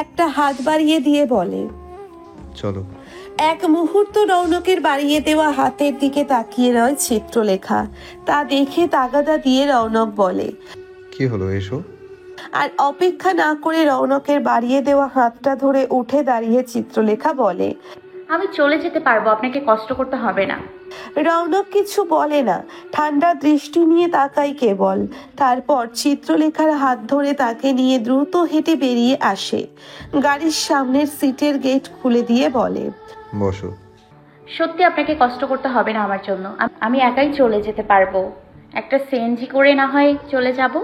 একটা হাত বাড়িয়ে দিয়ে বলে, চলো। এক মুহূর্ত রৌনকের বাড়িয়ে দেওয়া হাতের দিকে তাকিয়ে রয় চিত্রলেখা। তা দেখে তাগাদা দিয়ে রৌনক বলে, কি হলো, এসো। আর অপেক্ষা না করে রৌনকের বাড়িয়ে দেওয়া হাতটা ধরে উঠে দাঁড়িয়ে চিত্রলেখা বলে, আমি চলে যেতে পারবো, আপনাকে কষ্ট করতে হবে না। রৌনক কিছু বলে না, ঠান্ডা দৃষ্টি নিয়ে তাকাই কেবল। তারপর চিত্রলেখার হাত ধরে তাকে নিয়ে দ্রুত হেঁটে বেরিয়ে আসে। গাড়ির সামনের সিটের গেট খুলে দিয়ে বলে, বসো। সত্যি আপনাকে কষ্ট করতে হবে না আমার জন্য, আমি একাই চলে যেতে পারবো। একটা সিএনজি করে না হয় চলে যাব।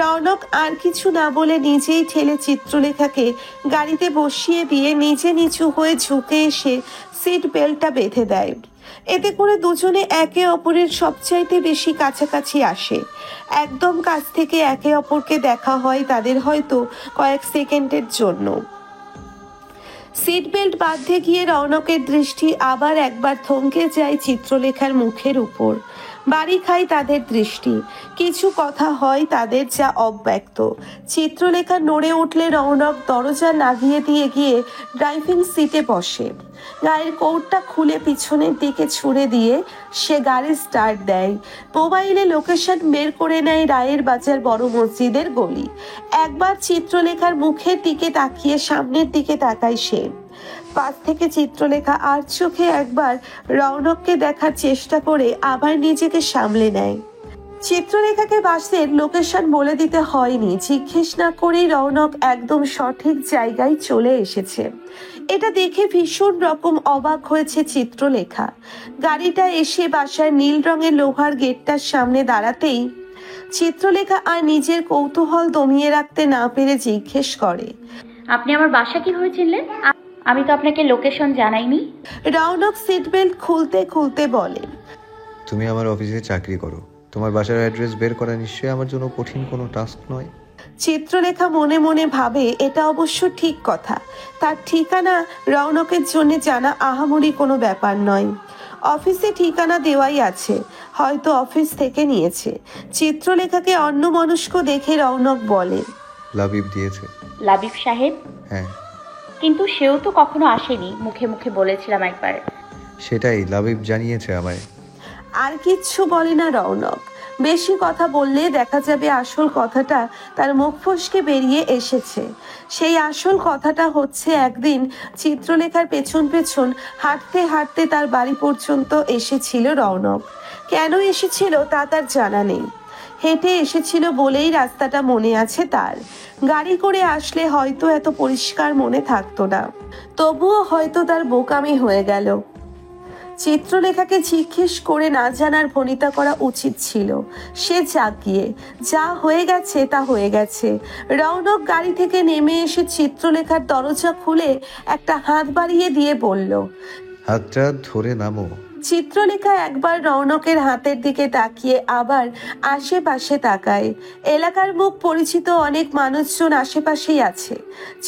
রৌনক আর কিছু না বলে নিজেই ঠেলে চিত্রলেখাকে গাড়িতে বসিয়ে দিয়ে নিজে নিচু হয়ে ঝুঁকে এসে সিট বেল্টটা বেঁধে দেয়। এতে করে দুজনে একে অপরের সবচাইতে বেশি কাছাকাছি আসে। একদম কাছ থেকে একে অপরকে দেখা হয় তাদের হয়তো কয়েক সেকেন্ডের জন্য। সিট বেল্ট বাঁধতে গিয়ে রৌনকের দৃষ্টি আবার একবার থমকে যায় চিত্রলেখার মুখের উপর। বাড়ি খায় তাদের দৃষ্টি। কিছু কথা হয় তাদের যা অব্যক্ত। চিত্রলেখা নড়ে উঠলে রৌনক দরজা লাগিয়ে দিয়ে গিয়ে ড্রাইভিং সিটে বসে। গায়ের কোটটা খুলে পিছনের দিকে ছুড়ে দিয়ে সে গাড়ি স্টার্ট দেয়। মোবাইলে লোকেশন বের করে নেয় রায়ের বাজার বড় মসজিদের গলি। একবার চিত্রলেখার মুখের দিকে তাকিয়ে সামনের দিকে তাকায় সে। পাশ থেকে চিত্রলেখা আর চোখে একবার রৌনককে দেখার চেষ্টা করে আবার নিজেকে সামলে নেয়। চিত্রলেখাকে বাসের লোকেশন বলে দিতে হয়নি, জিজ্ঞেস না করেই রৌনক একদম সঠিক জায়গায় চলে এসেছে। এটা দেখে ভীষণ রকম অবাক হয়েছে চিত্রলেখা। গাড়িটা এসে বাসার নীল রঙের লোহার গেটটার সামনে দাঁড়াতেই চিত্রলেখা আর নিজের কৌতূহল দমিয়ে রাখতে না পেরে জিজ্ঞেস করে, আপনি আমার বাসা কিভাবে চিনলেন? আমি তো আপনাকে লোকেশন জানাইনি। রৌনক সিট বেল্ট খুলতে খুলতে বলে, তুমি আমার অফিসে চাকরি করো, তোমার বাসার অ্যাড্রেস বের করা নিশ্চয়ই আমার জন্য কঠিন কোনো টাস্ক নয়। চিত্রলেখা মনে মনে ভাবে এটা অবশ্য ঠিক কথা। তার ঠিকানা রৌনকের জন্য জানা আহামরি কোনো ব্যাপার নয়। অফিসে ঠিকানা দেওয়াই আছে, হয়তো অফিস থেকে নিয়েছে। চিত্রলেখাকে অন্যমনস্ক দেখে রৌনক বলে, লাবিব দিয়েছে। লাবিব সাহেব? হ্যাঁ। কিন্তু সেও তো কখনো আসেনি, মুখে মুখে বলেছিলাম একবার। সেটাই, লাবিব জানিয়েছে আমায়। আর কিচ্ছু বলে না রৌনক। বেশি কথা বললে দেখা যাবে আসল কথাটা তার মুখ ফসকে বেরিয়ে এসেছে। সেই আসল কথাটা হচ্ছে একদিন চিত্রলেখার পেছন পেছন হাঁটতে হাঁটতে তার বাড়ি পর্যন্ত এসেছিল রৌনক। কেন এসেছিল তা তার জানা নেই। হেঁটে এসেছিল বলেই রাস্তাটা মনে আছে তার। গাড়ি করে আসলে হয়তো এত পরিষ্কার মনে থাকতো না, তবুও হয়তো তার বোকামি হয়ে গেল। চিত্রলেখাকে জিজ্ঞেস করে না জানার ভনিতা করা উচিত ছিল। সে জাগিয়ে যা হয়ে গেছে তা হয়ে গেছে। রৌনক গাড়ি থেকে নেমে এসে চিত্রলেখার দরজা খুলে একটা হাত বাড়িয়ে দিয়ে বলল, হাতটা ধরে নামো। চিত্রলেখা একবার রৌনকের হাতের দিকে তাকিয়ে আবার আশেপাশে তাকায়। এলাকার মুখ পরিচিত অনেক মানুষজন আশেপাশেই আছে।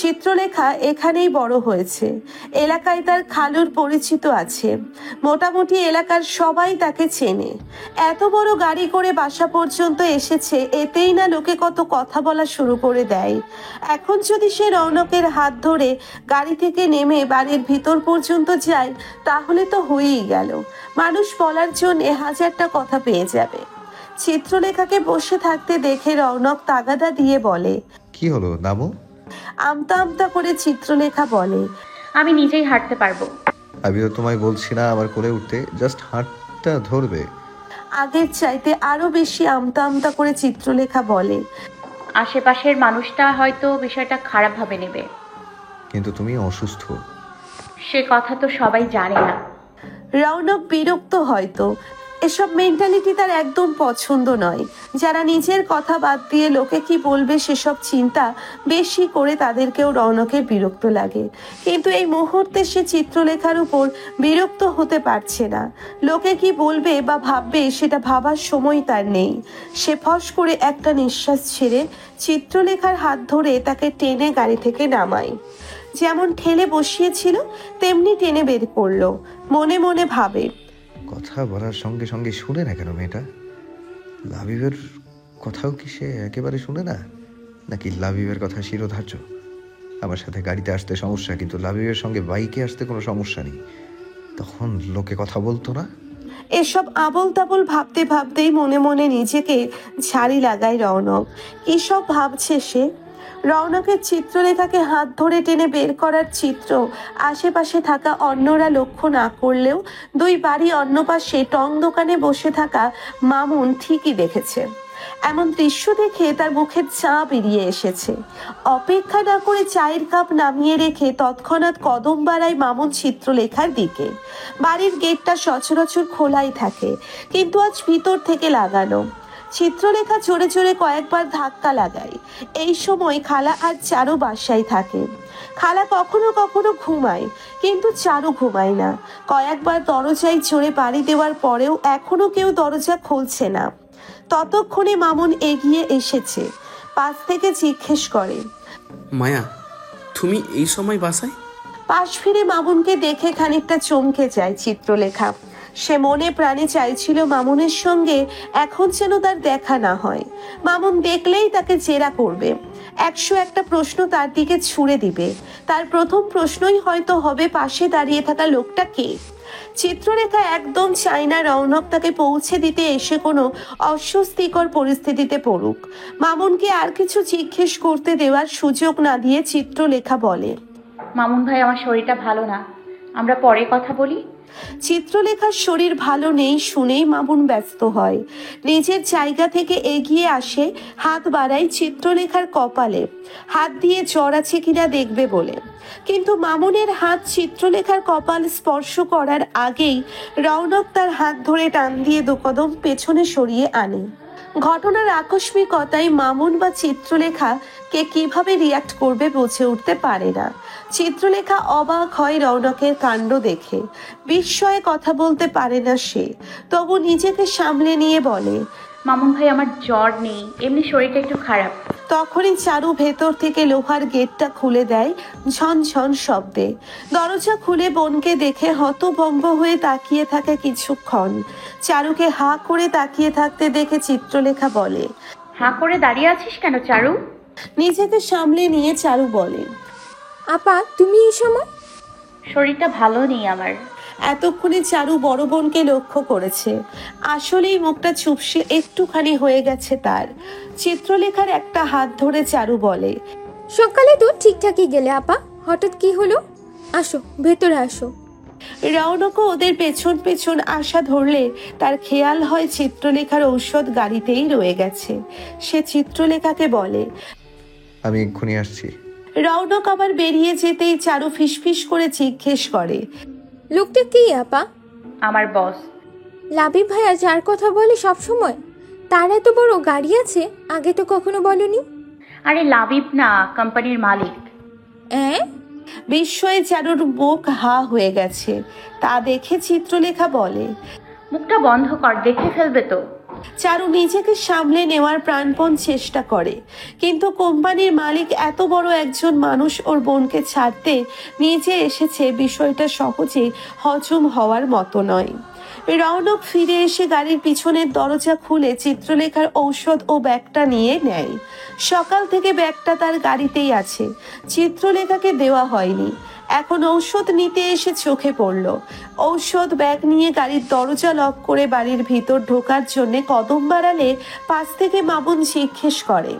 চিত্রলেখা এখানেই বড় হয়েছে। এলাকায় তার খালুর পরিচিত আছে। মোটামুটি এলাকার সবাই তাকে চেনে। এত বড় গাড়ি করে বাসা পর্যন্ত এসেছে, এতেই না লোকে কত কথা বলা শুরু করে দেয়। এখন যদি সে রৌনকের হাত ধরে গাড়ি থেকে নেমে বাড়ির ভিতর পর্যন্ত যায়, তাহলে তো হয়েই গেল। মানুষ বলার জন্য হাজারটা কথা পেয়ে যাবে। চিত্রলেখাকে বসে থাকতে দেখে রৌনক তাগাদা দিয়ে বলে, কি হলো নামো? আমতা আমতা করে চিত্রলেখা বলে, আমি নিজেই হাঁটতে পারবো। আমি তো তোমায় বলছি না আমার কোলে উঠতে, জাস্ট হাতটা ধরবে। আগের চাইতে আরো বেশি আমতা আমতা করে চিত্রলেখা বলে, আশেপাশের মানুষটা হয়তো বিষয়টা খারাপ ভাবে নেবে। কিন্তু তুমি অসুস্থ। সে কথা তো সবাই জানে না। রৌনক বিরক্ত হয়তো। এসব মেন্টালিটি তার একদম পছন্দ নয়। যারা নিজের কথা বাদ দিয়ে লোকে কি বলবে সেসব চিন্তা বেশি করে, তাদেরকেও রৌনকের বিরক্ত লাগে। কিন্তু এই মুহূর্তে সে চিত্রলেখার উপর বিরক্ত হতে পারছে না। লোকে কি বলবে বা ভাববে সেটা ভাবার সময় তার নেই। সে ফস করে একটা নিঃশ্বাস ছেড়ে চিত্রলেখার হাত ধরে তাকে টেনে গাড়ি থেকে নামায়। যেমন ঠেলে বসিয়েছিল তেমনি টেনে বের করলো। মনে মনে ভাবে, কথা বলার সঙ্গে সঙ্গে শুনে না কেন মেয়েটা? লাবিবের কথাও কি সে একেবারে শুনে না? নাকি লাবিবের কথা শিরোধার্য? আমার সাথে গাড়িতে আসতে সমস্যা, কিন্তু লাবিবের সঙ্গে বাইকে আসতে কোনো সমস্যা নেই। তখন লোকে কথা বলতো না? এসব আবল তাবল ভাবতে ভাবতেই মনে মনে নিজেকে ঝাড়ি লাগায় রৌনক। এসব ভাবছে সে। রৌনকের চিত্রলেখাকে হাত ধরে টেনে বের করার চিত্র আশেপাশে থাকা অন্যরা লক্ষ্য না করলেও দুই বাড়ি অন্য পাশে টং দোকানে বসে থাকা মামুন ঠিকই দেখেছে। এমন দৃশ্য দেখে তার মুখের চা বেরিয়ে এসেছে। অপেক্ষা না করে চায়ের কাপ নামিয়ে রেখে তৎক্ষণাৎ কদম বাড়ায় মামুন চিত্রলেখার দিকে। বাড়ির গেটটা সচরাচর খোলাই থাকে, কিন্তু আজ ভিতর থেকে লাগানো। চিত্রলেখা জোরে জোরে কয়েকবার ধাক্কা লাগায়। এই সময় খালা আর চারু বাসায় থাকে। খালা কখনো কখনো ঘুমায়, কিন্তু চারু ঘুমায় না। কয়েকবার দরজায় জোরে বাড়ি দেওয়ার পরেও এখনো কেউ দরজা খুলছে না। ততক্ষণে মামুন এগিয়ে এসেছে। পাশ থেকে জিজ্ঞেস করে, মায়া, তুমি এই সময় বাসায়? পাশ ফিরে মামুনকে দেখে খানিকটা চমকে যায় চিত্রলেখা। সে মনে প্রাণে চাইছিল মামুনের সঙ্গে এখন যেন তার দেখা না হয়। মামুন দেখলেই তাকে জেরা করবে, 101টা প্রশ্ন তার দিকে ছুড়ে দিবে। তার প্রথম প্রশ্নই হয়তো হবে পাশে দাঁড়িয়ে থাকা লোকটা কে। চিত্রলেখা একদম চায় না রৌনক তাকে পৌঁছে দিতে এসে কোনো অস্বস্তিকর পরিস্থিতিতে পড়ুক। মামুনকে আর কিছু জিজ্ঞেস করতে দেওয়ার সুযোগ না দিয়ে চিত্রলেখা বলে, মামুন ভাই, আমার শরীরটা ভালো না, আমরা পরে কথা বলি। চিত্রলেখার শরীর ভালো নেই শুনেই মামুন ব্যস্ত হয়। নিজের জায়গা থেকে এগিয়ে আসে, হাত বাড়ায় চিত্রলেখার কপালে, হাত দিয়ে জ্বর আছে কিনা দেখবে বলে। কিন্তু মামুনের হাত চিত্রলেখার কপাল স্পর্শ করার আগেই রৌনক তার হাত ধরে টান দিয়ে দুকদম পেছনে সরিয়ে আনে। ঘটনার আকস্মিকতায় মামুন বা চিত্রলেখা কে কিভাবে রিয়াক্ট করবে বুঝে উঠতে পারে না। চিত্রলেখা অবাক হয় রৌনকের কাণ্ড দেখে। বিস্ময়ে কথা বলতে পারে না সে, তবু নিজেকে সামলে নিয়ে বলে, মামুন ভাই, আমার জ্বর নেই, এমনি শরীরটা একটু খারাপ। তখনই চারু ভেতর থেকে লোহার গেটটা খুলে দেয় ঝনঝন শব্দে। দরজা খুলে বোনকে দেখে হতভম্ব হয়ে তাকিয়ে থাকে কিছুক্ষণ। চারুকে হা করে তাকিয়ে থাকতে দেখে চিত্রলেখা বলে, হা করে দাঁড়িয়ে আছিস কেন চারু? নিজেকে সামলে নিয়ে চারু বলে, আপা তুমি এই সময়? শরীরটা ভালো নেই আমার। এতক্ষণে চারু বড় বোনকে লক্ষ্য করেছে। আসলেই মুখটা চুপসে একটুখানি হয়ে গেছে তার। চিত্রলেখার একটা হাত ধরে চারু বলে, সকালে তো ঠিকঠাকই গেলে আপা, হঠাৎ কি হলো? আসো ভেতরে আসো। রৌনকও ওদের পেছন পেছন আসা ধরলে তার খেয়াল হয় চিত্রলেখার ঔষধ গাড়িতেই রয়ে গেছে। সে চিত্রলেখাকে বলে, আমি এক্ষুনি আসছি। রৌনক আবার বেরিয়ে যেতেই চারু ফিসফিস করে জিজ্ঞেস করে, লোকটা কি আপা? আমার বস। লাবিব ভাইয়া যার কথা বলে সব সময়, তার এত বড় গাড়ি আছে, আগে তো কখনো বলনি। আরে লাবিব না, কোম্পানির মালিক। বিস্ময়ে চারুর মুখ হা হয়ে গেছে। তা দেখে চিত্রলেখা বলে, মুখটা বন্ধ কর, দেখে ফেলবে তো। চারু নিজেকে সামলে নেওয়ার প্রাণপণ চেষ্টা করে, কিন্তু কোম্পানির মালিক এত বড় একজন মানুষ ওর বোনকে ছাড়তে নিজে এসেছে, বিষয়টা সহজে হজম হওয়ার মতো নয়। রৌনক ফিরে এসে গাড়ির পিছনের দরজা খুলে চিত্রলেখার ঔষধ ও ব্যাগটা নিয়ে নেয়। সকাল থেকে ব্যাগটা তার গাড়িতেই আছে, চিত্রলেখাকে দেওয়া হয়নি। এখন ঔষধ নিতে এসে চোখে পড়ল। ঔষধ ব্যাগ নিয়ে গাড়ির দরজা লক করে বাড়ির ভিতর ঢোকার জন্য কদম বাড়ালে পাশ থেকে মামুন জিজ্ঞেস করে,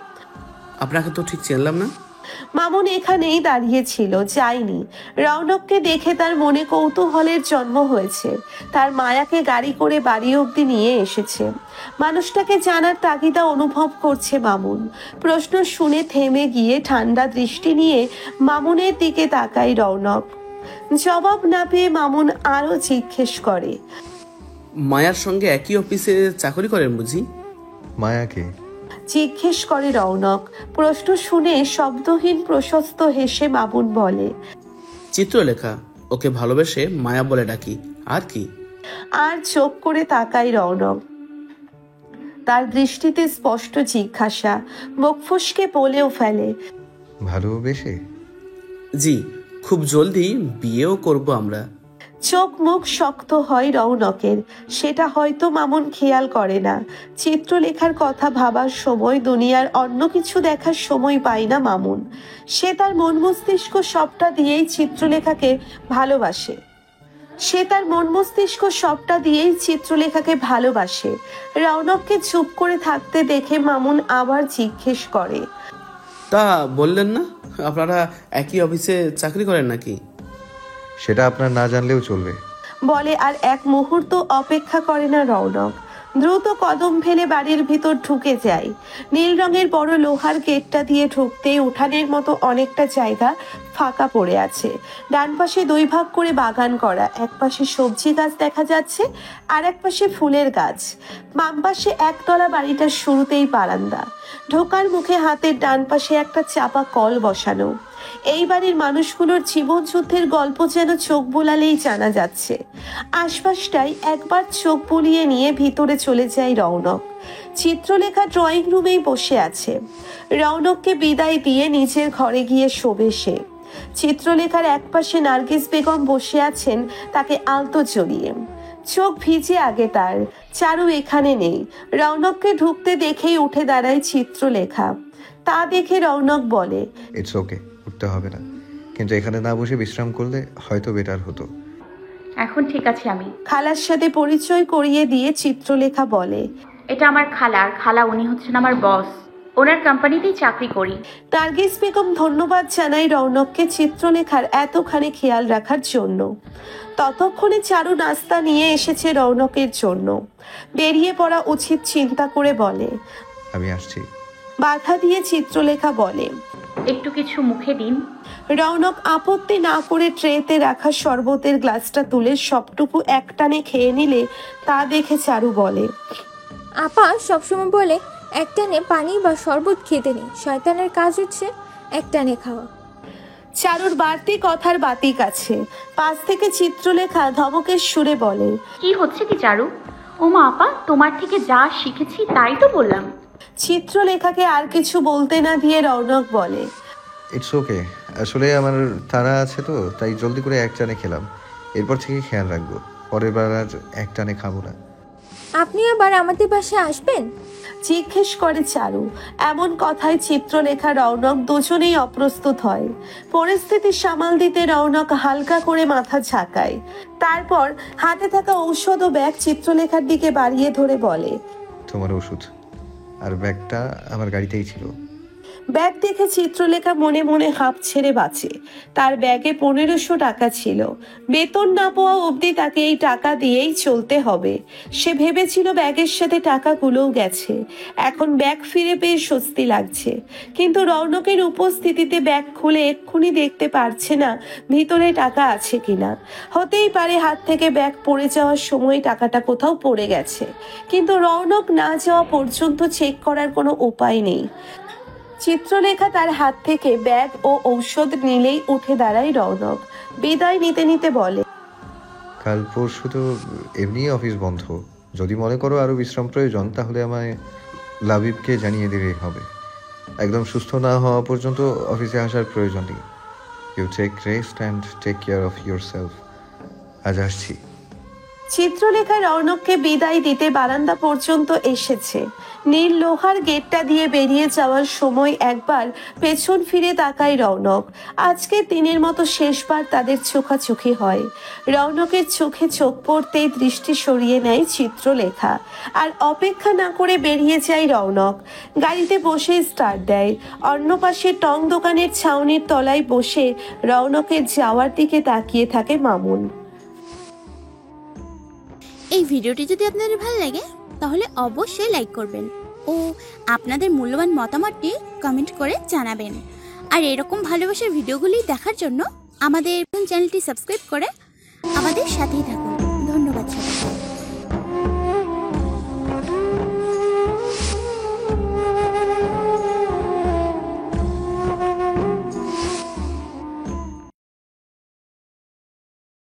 আপনাকে তো ঠিক চিনলাম না। মামুন এখানেই দাঁড়িয়ে ছিল, যায়নি। রৌনককে দেখে তার মনে কৌতূহলের জন্ম হয়েছে। তার মায়াকে গাড়ি করে বাড়ি অবধি নিয়ে এসেছে। মানুষটাকে জানার তাগিদা অনুভব করছে মামুন। প্রশ্ন শুনে থেমে গিয়ে ঠান্ডা দৃষ্টি নিয়ে মামুনের দিকে তাকায় রৌনক। জবাব না পেয়ে মামুন আরো জিজ্ঞেস করে, মায়ার সঙ্গে একই অফিসে চাকরি করেন বুঝি? মায়াকে জিজ্ঞেস করে রৌনক। প্রশ্ন শুনে শব্দহীন প্রশস্ত হেসে মামুন বলে, চিত্রলেখা, ওকে ভালোবেসে মায়া বলে ডাকি। আর কি? আর চোখ করে তাকাই রৌনক। তার দৃষ্টিতে স্পষ্ট জিজ্ঞাসা। মুখ ফসকে বলেও ফেলে, ভালোবেসে? জি, খুব জলদি বিয়েও করব আমরা। চোখ মুখ শক্ত হয় রৌনকের। সেটা হয়তো মামুন খেয়াল করে না। চিত্রলেখার কথা ভাবার সময়, দুনিয়ার অন্য কিছু দেখার সময় পায় না মামুন। সে তার মন মস্তিষ্ক সবটা দিয়েই চিত্রলেখাকে ভালোবাসে। রৌনককে চুপ করে থাকতে দেখে মামুন আবার জিজ্ঞেস করে, তা বললেন না আপনারা একই অফিসে চাকরি করেন নাকি? সেটা আপনার না জানলেও চলবে বলে আর এক মুহূর্ত অপেক্ষা করে না রৌনক। দ্রুত কদম ফেলে বাড়ির ভিতর ঢুকে যায়। নীল রঙের বড় লোহার গেটটা দিয়ে ঢুকতেই উঠানের মতো অনেকটা জায়গা ফাঁকা পড়ে আছে। ডান পাশে 2 ভাগ করে বাগান করা। এক পাশে সবজি গাছ দেখা যাচ্ছে, আর এক পাশে ফুলের গাছ। বাম পাশে একতলা বাড়িটার শুরুতেই বারান্দা। ঢোকার মুখে হাতের ডান পাশে একটা চাপা কল বসানো। এই বাড়ির মানুষগুলোর জীবন যুদ্ধের গল্প যেন চোখ বোলালেই জানা যাচ্ছে। আশপাশটাই একবার চোখ বুলিয়ে নিয়ে ভিতরে চলে যায় রৌনক। চিত্রলেখা ড্রয়িং রুমেই বসে আছে। রৌনককে বিদায় দিয়ে নিজের ঘরে গিয়ে শোবে সে। চিত্রলেখার একপাশে নার্গিস বেগম বসে আছেন, তাকে আলতো জড়িয়ে। চোখ ভিজে আগে তার। চারু এখানে নেই। রৌনককে ঢুকতে দেখেই উঠে দাঁড়ায় চিত্রলেখা। তা দেখে রৌনক বলে, ইটস ওকে, উঠতে হবে না, কিন্তু এখানে না বসে বিশ্রাম করলে হয়তো বেটার হতো। এখন ঠিক আছে আমি। খালার সাথে পরিচয় করিয়ে দিয়ে চিত্রলেখা বলে, এটা আমার খালা, আর খালা উনি হচ্ছেন আমার বস। ওনার কোম্পানিতেই চাকরি করি। নার্গিস বেগম ধন্যবাদ জানাই রৌনককে চিত্রলেখার এতখানি খেয়াল রাখার জন্য। ততক্ষণে চারু নাস্তা নিয়ে এসেছে রৌনকের জন্য। বেরিয়ে পড়া উচিত চিন্তা করে বলে, আমি আসছি। বাধা দিয়ে চিত্রলেখা বলে, একটু কিছু মুখে দিন। রৌনক আপত্তি না করে ট্রেতে রাখা শরবতের গ্লাসটা তুলে সবটুকু একটানে খেয়ে নিলে তা দেখে চারু বলে, আপা সবসময় বলে একটানে পানি বা শরবত খেতে নেই, শয়তানের কাজ হচ্ছে একটানে খাওয়া। চারুর বাড়তি কথার বাতিক আছে। পাশ থেকে চিত্রলেখা ধমকের সুরে বলে, কি হচ্ছে কি চারু? ও মা আপা, তোমার থেকে যা শিখেছি তাই তো বললাম। চিত্রলেখাকে আর কিছু বলতে না দিয়ে রৌনক বলে, ইটস ওকে, আসলে আমার তাড়া আছে তো, তাই জলদি করে এক টানে খেলাম। এরপর থেকে খেয়াল রাখবো, পরের বার আর এক টানে খাবো না। আপনি আবার আমাদের বাসায় আসবেন? জিজ্ঞেস করে চারু। এমন কথায় চিত্রলেখা রৌনক দুজনেই অপ্রস্তুত হয়। পরিস্থিতি সামাল দিতে রৌনক হালকা করে মাথা ঝাঁকায়। তারপর হাতে থাকা ঔষধ ও ব্যাগ চিত্রলেখার দিকে বাড়িয়ে ধরে বলে, তোমার ওষুধ আর ব্যাগটা আমার গাড়িতেই ছিল। ব্যাগ দেখে চিত্রলেখা মনে মনে হাঁপ ছেড়ে বাঁচে। তার ব্যাগে 1500 টাকা ছিল। বেতন না পাওয়া অবধি তাকে এই টাকা দিয়েই চলতে হবে। সে ভেবেছিল ব্যাগের সাথে টাকাগুলোও গেছে। এখন ব্যাগ ফিরে পেয়ে স্বস্তি লাগছে, কিন্তু রৌনকের উপস্থিতিতে ব্যাগ খুলে এক্ষুনি দেখতে পারছে না ভিতরে টাকা আছে কিনা। হতেই পারে হাত থেকে ব্যাগ পড়ে যাওয়ার সময় টাকাটা কোথাও পড়ে গেছে, কিন্তু রৌনক না যাওয়া পর্যন্ত চেক করার কোনো উপায় নেই। চিত্রলেখা তার হাত থেকে ব্যাগ ও ঔষধ নিলেই উঠে দাঁড়ায় রৌনক। বিদায় নিতে নিতে বলে, কাল পরশু তো এমনি অফিস বন্ধ, যদি মনে করো আরও বিশ্রাম প্রয়োজন তাহলে আমায় লাবিবকে জানিয়ে দিলেই হবে। একদম সুস্থ না হওয়া পর্যন্ত অফিসে আসার প্রয়োজন নেই। You take rest and take care of your self. আজ আসছি। চিত্রলেখা রৌনককে বিদায় দিতে বারান্দা পর্যন্ত এসেছে। নীল লোহার গেটটা দিয়ে বেরিয়ে যাওয়ার সময় একবার পেছন ফিরে তাকায় রৌনক। আজকের দিনের মতো শেষবার তাদের চোখাচোখি হয়। রৌনকের চোখে চোখ পড়তেই দৃষ্টি সরিয়ে নেয় চিত্রলেখা, আর অপেক্ষা না করে বেরিয়ে যায় রৌনক। গাড়িতে বসে স্টার্ট দেয়। অন্য পাশে টং দোকানের ছাউনির তলায় বসে রৌনকের যাওয়ার দিকে তাকিয়ে থাকে মামুন। এই ভিডিওটি যদি আপনাদের ভালো লাগে তাহলে অবশ্যই লাইক করবেন ও আপনাদের মূল্যবান মতামতটি কমেন্ট করে জানাবেন। আর এরকম ভালোবাসার ভিডিওগুলি দেখার জন্য আমাদের চ্যানেলটি সাবস্ক্রাইব করে আমাদের সাথেই থাকুন। ধন্যবাদ সবাইকে।